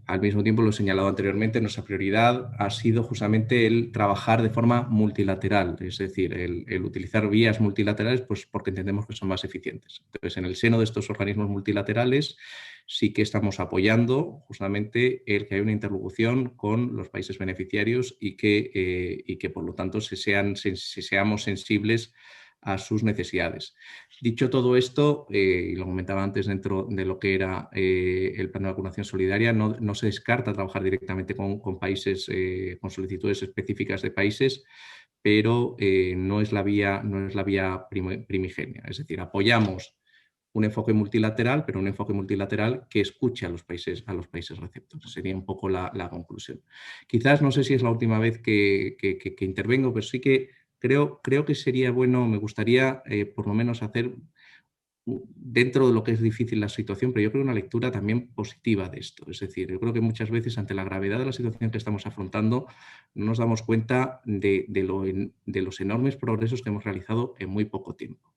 al mismo tiempo, lo he señalado anteriormente, nuestra prioridad ha sido justamente el trabajar de forma multilateral, es decir, el utilizar vías multilaterales, pues porque entendemos que son más eficientes. Entonces, en el seno de estos organismos multilaterales sí que estamos apoyando justamente el que haya una interlocución con los países beneficiarios y que por lo tanto seamos sensibles a sus necesidades. Dicho todo esto, y lo comentaba antes dentro de lo que era el plan de vacunación solidaria, no se descarta trabajar directamente con países, con solicitudes específicas de países, pero no es la vía primigenia. Es decir, apoyamos un enfoque multilateral, pero un enfoque multilateral que escuche a los países receptores. Sería un poco la conclusión. Quizás, no sé si es la última vez que intervengo, pero sí que creo que sería bueno, me gustaría por lo menos hacer, dentro de lo que es difícil la situación, pero yo creo una lectura también positiva de esto. Es decir, yo creo que muchas veces ante la gravedad de la situación que estamos afrontando no nos damos cuenta de los enormes progresos que hemos realizado en muy poco tiempo.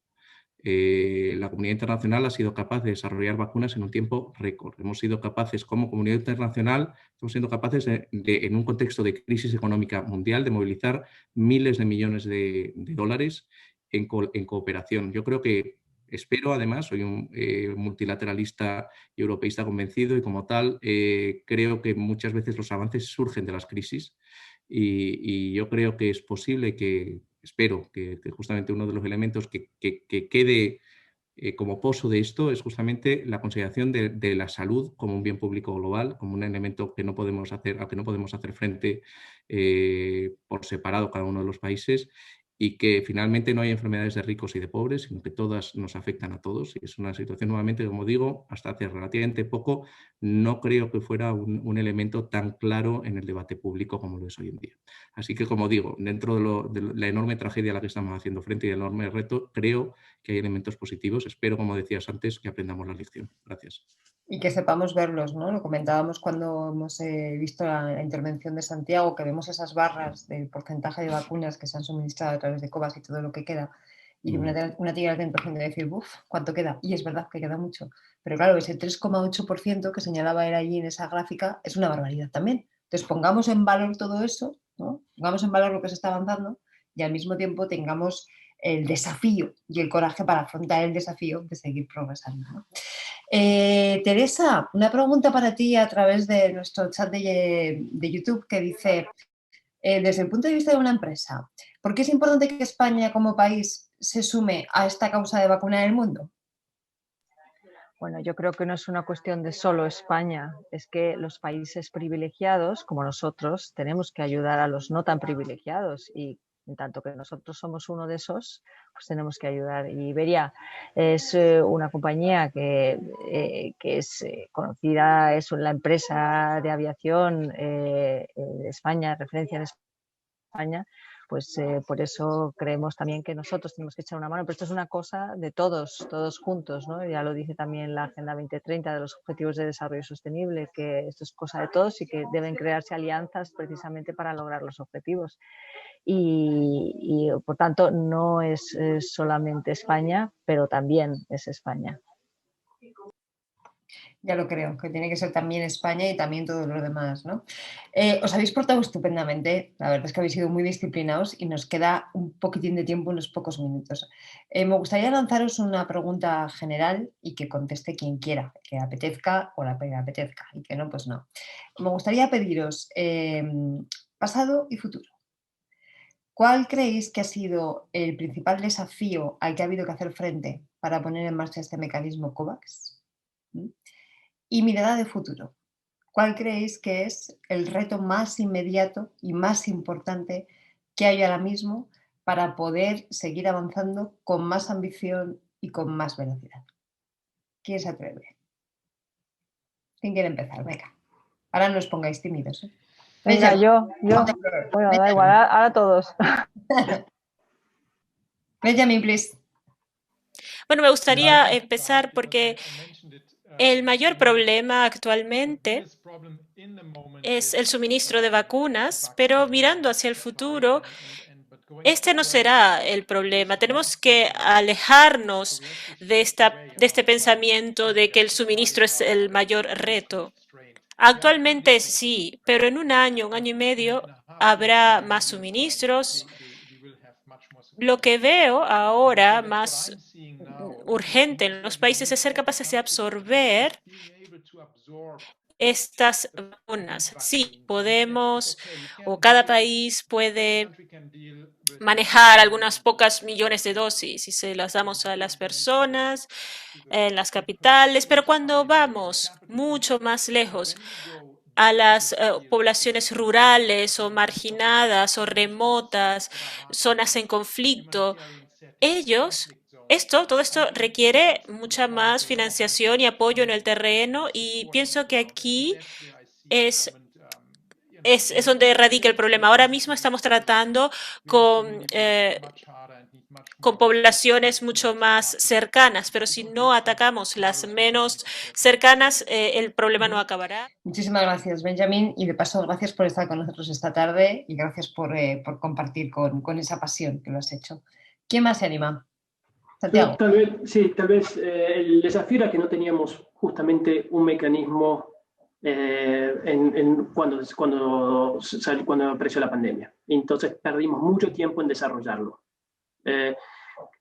La comunidad internacional ha sido capaz de desarrollar vacunas en un tiempo récord. Hemos sido capaces, como comunidad internacional, estamos siendo capaces en un contexto de crisis económica mundial, de movilizar miles de millones de dólares en cooperación. Yo creo que, espero además, soy un multilateralista y europeísta convencido y como tal creo que muchas veces los avances surgen de las crisis y yo creo que es posible que, espero que justamente uno de los elementos que quede como pozo de esto es justamente la consideración de la salud como un bien público global, como un elemento que no podemos hacer, al que no podemos hacer frente por separado cada uno de los países y que finalmente no hay enfermedades de ricos y de pobres, sino que todas nos afectan a todos. Y es una situación, nuevamente, como digo, hasta hace relativamente poco, no creo que fuera un elemento tan claro en el debate público como lo es hoy en día. Así que, como digo, dentro de la enorme tragedia a la que estamos haciendo frente y el enorme reto, creo que hay elementos positivos. Espero, como decías antes, que aprendamos la lección. Gracias. Y que sepamos verlos, ¿no? Lo comentábamos cuando hemos visto la intervención de Santiago, que vemos esas barras del porcentaje de vacunas que se han suministrado a través de COVAX y todo lo que queda. Y una tiene la tentación de decir, uff, ¿cuánto queda? Y es verdad que queda mucho. Pero claro, ese 3,8% que señalaba él allí en esa gráfica es una barbaridad también. Entonces pongamos en valor todo eso, ¿no? Pongamos en valor lo que se está avanzando y al mismo tiempo tengamos el desafío y el coraje para afrontar el desafío de seguir progresando, ¿no? Teresa, una pregunta para ti a través de nuestro chat de YouTube que dice, desde el punto de vista de una empresa, ¿por qué es importante que España como país se sume a esta causa de vacunar el mundo? Bueno, yo creo que no es una cuestión de solo España, es que los países privilegiados, como nosotros, tenemos que ayudar a los no tan privilegiados y en tanto que nosotros somos uno de esos, pues tenemos que ayudar. Y Iberia es una compañía que es conocida, es la empresa de aviación de España, referencia en España, pues por eso creemos también que nosotros tenemos que echar una mano, pero esto es una cosa de todos juntos, ¿no? Ya lo dice también la Agenda 2030 de los Objetivos de Desarrollo Sostenible, que esto es cosa de todos y que deben crearse alianzas precisamente para lograr los objetivos. Y por tanto no es solamente España, pero también es España. Ya lo creo, que tiene que ser también España y también todos los demás, ¿no? Os habéis portado estupendamente, la verdad es que habéis sido muy disciplinados y nos queda un poquitín de tiempo, unos pocos minutos. Me gustaría lanzaros una pregunta general y que conteste quien quiera, que apetezca o la que apetezca y que no, pues no. Me gustaría pediros pasado y futuro. ¿Cuál creéis que ha sido el principal desafío al que ha habido que hacer frente para poner en marcha este mecanismo COVAX? Y mirada de futuro. ¿Cuál creéis que es el reto más inmediato y más importante que hay ahora mismo para poder seguir avanzando con más ambición y con más velocidad? ¿Quién se atreve? ¿Quién quiere empezar? Venga. Ahora no os pongáis tímidos, ¿eh? Venga, yo. Bueno, da igual, ahora todos. Benjamin, please. Bueno, me gustaría empezar porque el mayor problema actualmente es el suministro de vacunas, pero mirando hacia el futuro, este no será el problema. Tenemos que alejarnos de este pensamiento de que el suministro es el mayor reto. Actualmente sí, pero en un año y medio, habrá más suministros. Lo que veo ahora más urgente en los países es ser capaces de absorber estas vacunas. Sí, podemos, o cada país puede manejar algunas pocas millones de dosis y se las damos a las personas en las capitales, pero cuando vamos mucho más lejos, a las poblaciones rurales o marginadas o remotas, zonas en conflicto, todo esto requiere mucha más financiación y apoyo en el terreno y pienso que aquí es donde radica el problema. Ahora mismo estamos tratando con poblaciones mucho más cercanas, pero si no atacamos las menos cercanas, el problema no acabará. Muchísimas gracias, Benjamin, y de paso, gracias por estar con nosotros esta tarde y gracias por compartir con esa pasión que lo has hecho. ¿Quién más se anima? Santiago. Tal vez el desafío era que no teníamos justamente un mecanismo cuando apareció la pandemia. Entonces perdimos mucho tiempo en desarrollarlo.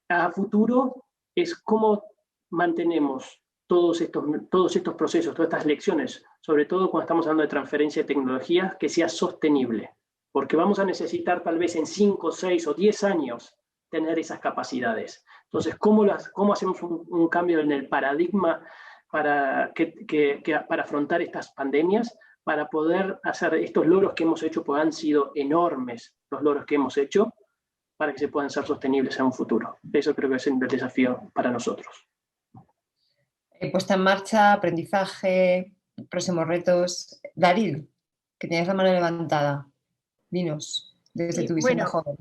A futuro es cómo mantenemos todos estos procesos, todas estas lecciones, sobre todo cuando estamos hablando de transferencia de tecnología, que sea sostenible. Porque vamos a necesitar tal vez en 5, 6 o 10 años tener esas capacidades. Entonces, ¿cómo hacemos un cambio en el paradigma para afrontar estas pandemias, para poder hacer estos logros que hemos hecho, porque han sido enormes los logros que hemos hecho, para que se puedan ser sostenibles en un futuro? Eso creo que es el desafío para nosotros. Puesta en marcha, aprendizaje, próximos retos. Daryl, que tienes la mano levantada, dinos, desde tu visión de joven.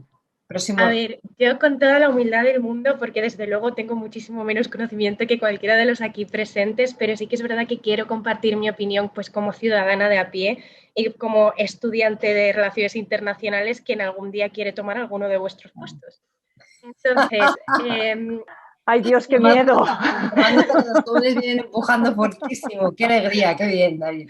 A ver, yo con toda la humildad del mundo, porque desde luego tengo muchísimo menos conocimiento que cualquiera de los aquí presentes, pero sí que es verdad que quiero compartir mi opinión pues como ciudadana de a pie y como estudiante de Relaciones Internacionales que en algún día quiere tomar alguno de vuestros puestos. Entonces... ¡Ay, Dios, qué miedo! Los jóvenes vienen empujando fortísimo. ¡Qué alegría! ¡Qué bien, Daryl!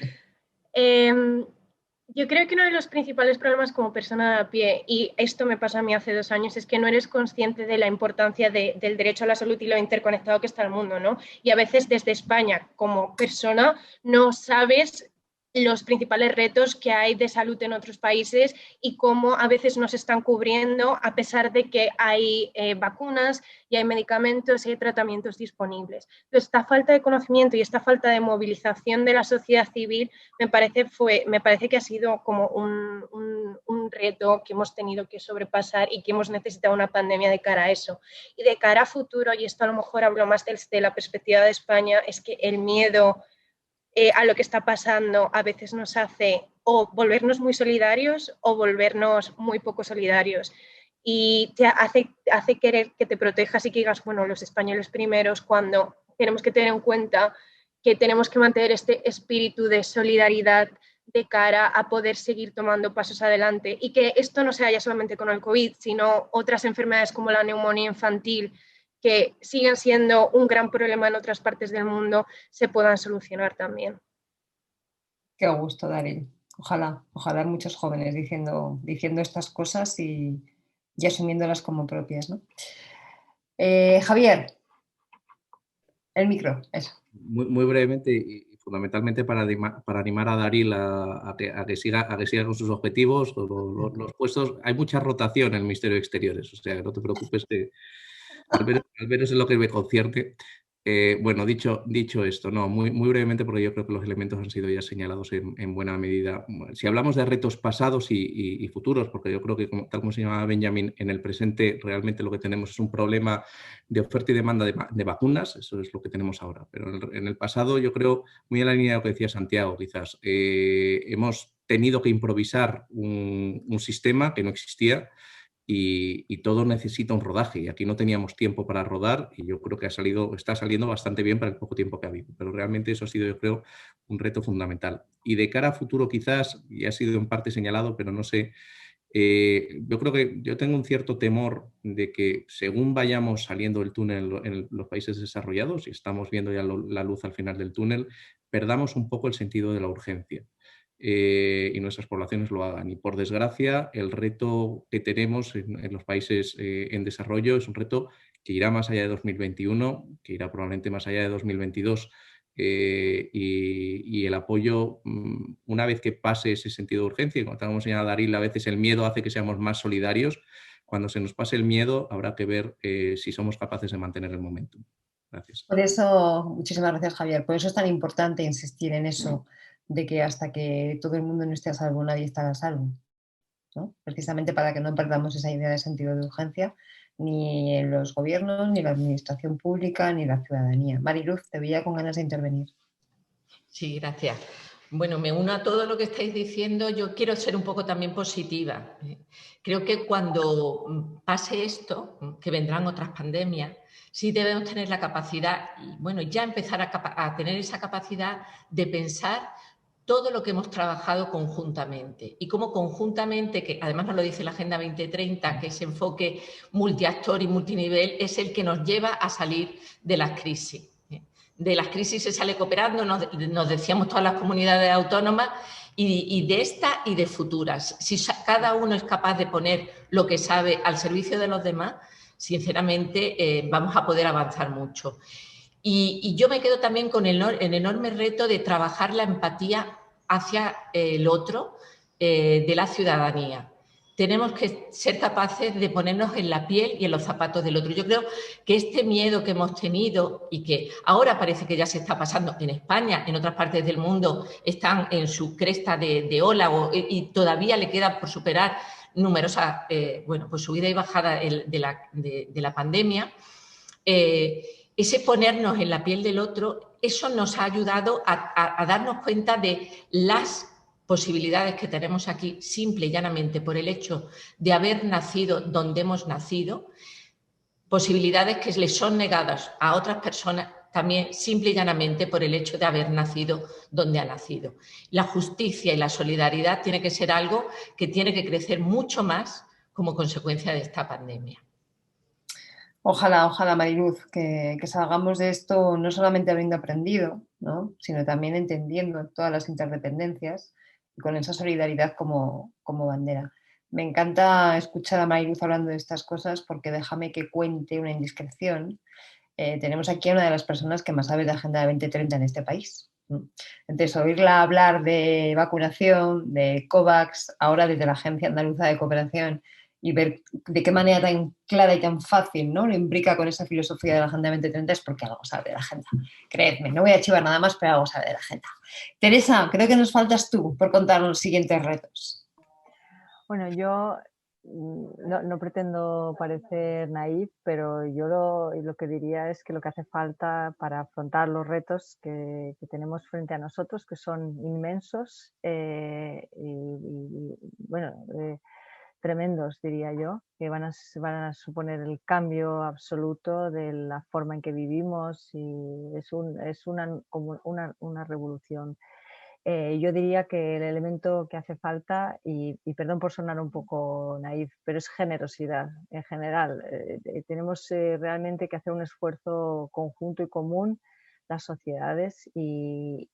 Yo creo que uno de los principales problemas como persona de a pie, y esto me pasó a mí hace 2 años, es que no eres consciente de la importancia del derecho a la salud y lo interconectado que está el mundo, ¿no? Y a veces desde España, como persona, no sabes los principales retos que hay de salud en otros países y cómo a veces no se están cubriendo a pesar de que hay vacunas y hay medicamentos y hay tratamientos disponibles. Entonces, esta falta de conocimiento y esta falta de movilización de la sociedad civil me parece que ha sido como un reto que hemos tenido que sobrepasar y que hemos necesitado una pandemia de cara a eso. Y de cara a futuro, y esto a lo mejor hablo más desde la perspectiva de España, es que el miedo a lo que está pasando a veces nos hace o volvernos muy solidarios o volvernos muy poco solidarios y te hace querer que te protejas y que digas, bueno, los españoles primeros, cuando tenemos que tener en cuenta que tenemos que mantener este espíritu de solidaridad de cara a poder seguir tomando pasos adelante y que esto no sea ya solamente con el COVID, sino otras enfermedades como la neumonía infantil, que siguen siendo un gran problema en otras partes del mundo, se puedan solucionar también. Qué gusto, Daryl. Ojalá muchos jóvenes diciendo estas cosas y asumiéndolas como propias, ¿no? Javier, el micro, eso. Muy brevemente y fundamentalmente para animar a Daryl a que siga con sus objetivos, los puestos. Hay mucha rotación en el Ministerio de Exteriores, o sea, no te preocupes que al menos en lo que me concierne. Bueno, dicho esto, no, muy brevemente, porque yo creo que los elementos han sido ya señalados en buena medida. Si hablamos de retos pasados y futuros, porque yo creo que, tal como señalaba Benjamin, en el presente realmente lo que tenemos es un problema de oferta y demanda de vacunas, eso es lo que tenemos ahora. Pero en el pasado, yo creo, muy en la línea de lo que decía Santiago, quizás, hemos tenido que improvisar un sistema que no existía. Y todo necesita un rodaje y aquí no teníamos tiempo para rodar y yo creo que está saliendo bastante bien para el poco tiempo que ha habido, pero realmente eso ha sido, yo creo, un reto fundamental. Y de cara a futuro quizás, y ha sido en parte señalado, pero no sé, yo creo que yo tengo un cierto temor de que según vayamos saliendo del túnel en los países desarrollados y estamos viendo ya la luz al final del túnel, perdamos un poco el sentido de la urgencia. Y nuestras poblaciones lo hagan. Y por desgracia, el reto que tenemos en los países en desarrollo es un reto que irá más allá de 2021, que irá probablemente más allá de 2022. Y el apoyo, una vez que pase ese sentido de urgencia, y como estamos señalando Daryl, a veces el miedo hace que seamos más solidarios. Cuando se nos pase el miedo, habrá que ver si somos capaces de mantener el momentum. Gracias. Por eso, muchísimas gracias, Javier. Por eso es tan importante insistir en eso, de que hasta que todo el mundo no esté a salvo, nadie estará a salvo, ¿no? Precisamente para que no perdamos esa idea de sentido de urgencia, ni en los gobiernos, ni la administración pública, ni la ciudadanía. Mariluz, te veía con ganas de intervenir. Sí, gracias. Bueno, me uno a todo lo que estáis diciendo. Yo quiero ser un poco también positiva. Creo que cuando pase esto, que vendrán otras pandemias, sí debemos tener la capacidad, y bueno, ya empezar a tener esa capacidad de pensar todo lo que hemos trabajado conjuntamente y cómo conjuntamente, que además nos lo dice la Agenda 2030, que ese enfoque multiactor y multinivel es el que nos lleva a salir de las crisis. De las crisis se sale cooperando, nos decíamos todas las comunidades autónomas, y de esta y de futuras. Si cada uno es capaz de poner lo que sabe al servicio de los demás, sinceramente vamos a poder avanzar mucho. Y yo me quedo también con el enorme reto de trabajar la empatía hacia el otro de la ciudadanía. Tenemos que ser capaces de ponernos en la piel y en los zapatos del otro. Yo creo que este miedo que hemos tenido y que ahora parece que ya se está pasando en España, en otras partes del mundo están en su cresta de ola y todavía le queda por superar numerosas pues subida y bajada de la pandemia. Ese ponernos en la piel del otro, eso nos ha ayudado a darnos cuenta de las posibilidades que tenemos aquí, simple y llanamente por el hecho de haber nacido donde hemos nacido, posibilidades que les son negadas a otras personas también simple y llanamente por el hecho de haber nacido donde ha nacido. La justicia y la solidaridad tiene que ser algo que tiene que crecer mucho más como consecuencia de esta pandemia. Ojalá, ojalá, Mariluz, que salgamos de esto no solamente habiendo aprendido, ¿no?, sino también entendiendo todas las interdependencias y con esa solidaridad como bandera. Me encanta escuchar a Mariluz hablando de estas cosas porque déjame que cuente una indiscreción. Tenemos aquí a una de las personas que más sabe de Agenda 2030 en este país. Entonces, oírla hablar de vacunación, de COVAX, ahora desde la Agencia Andaluza de Cooperación, y ver de qué manera tan clara y tan fácil, ¿no?, lo imbrica con esa filosofía de la Agenda 2030 es porque algo sabe de la agenda. Creedme, no voy a chivar nada más, pero algo sabe de la agenda. Teresa, creo que nos faltas tú por contarnos los siguientes retos. Bueno, yo no pretendo parecer naif, pero yo lo que diría es que lo que hace falta para afrontar los retos que tenemos frente a nosotros, que son inmensos tremendos, diría yo, que van a suponer el cambio absoluto de la forma en que vivimos, y es como una revolución. Yo diría que el elemento que hace falta, y perdón por sonar un poco naif, pero es generosidad en general. Tenemos realmente que hacer un esfuerzo conjunto y común las sociedades, y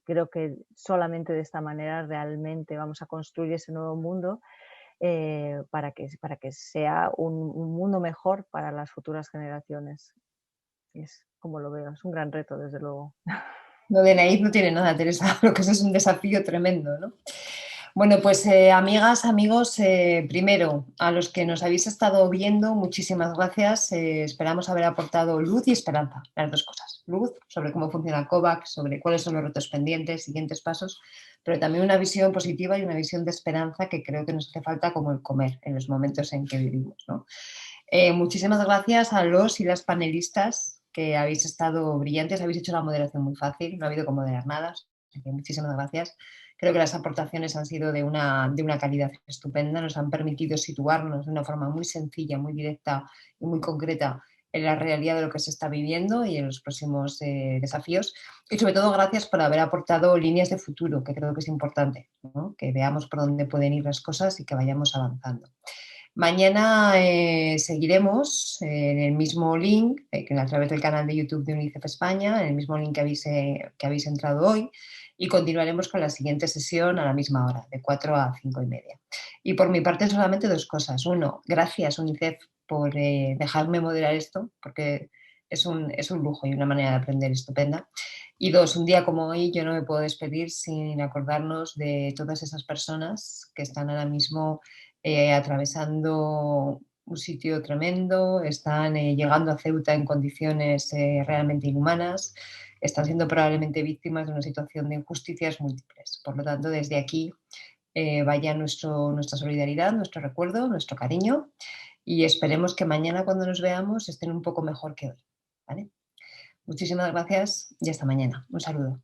creo que solamente de esta manera realmente vamos a construir ese nuevo mundo para que sea un mundo mejor para las futuras generaciones. Es como lo veo, es un gran reto, desde luego. Lo de naif no tiene nada, Teresa, lo que es un desafío tremendo, ¿no? Bueno, pues amigas, amigos, primero, a los que nos habéis estado viendo, muchísimas gracias. Esperamos haber aportado luz y esperanza, las dos cosas. Luz sobre cómo funciona COVAX, sobre cuáles son los retos pendientes, siguientes pasos, pero también una visión positiva y una visión de esperanza que creo que nos hace falta como el comer en los momentos en que vivimos, ¿no? Muchísimas gracias a los y las panelistas que habéis estado brillantes, habéis hecho la moderación muy fácil, no ha habido que moderar nada, así que muchísimas gracias. Creo que las aportaciones han sido de una calidad estupenda, nos han permitido situarnos de una forma muy sencilla, muy directa y muy concreta en la realidad de lo que se está viviendo y en los próximos desafíos. Y sobre todo gracias por haber aportado líneas de futuro, que creo que es importante, ¿no?, que veamos por dónde pueden ir las cosas y que vayamos avanzando. Mañana seguiremos en el mismo link, a través del canal de YouTube de UNICEF España, en el mismo link que habéis entrado hoy, y continuaremos con la siguiente sesión a la misma hora, de 4 a 5:30. Y por mi parte solamente dos cosas. Uno, gracias UNICEF por dejarme moderar esto, porque es un lujo y una manera de aprender estupenda. Y dos, un día como hoy yo no me puedo despedir sin acordarnos de todas esas personas que están ahora mismo atravesando un sitio tremendo, están llegando a Ceuta en condiciones realmente inhumanas, están siendo probablemente víctimas de una situación de injusticias múltiples. Por lo tanto, desde aquí vaya nuestra solidaridad, nuestro recuerdo, nuestro cariño, y esperemos que mañana cuando nos veamos estén un poco mejor que hoy, ¿vale? Muchísimas gracias y hasta mañana. Un saludo.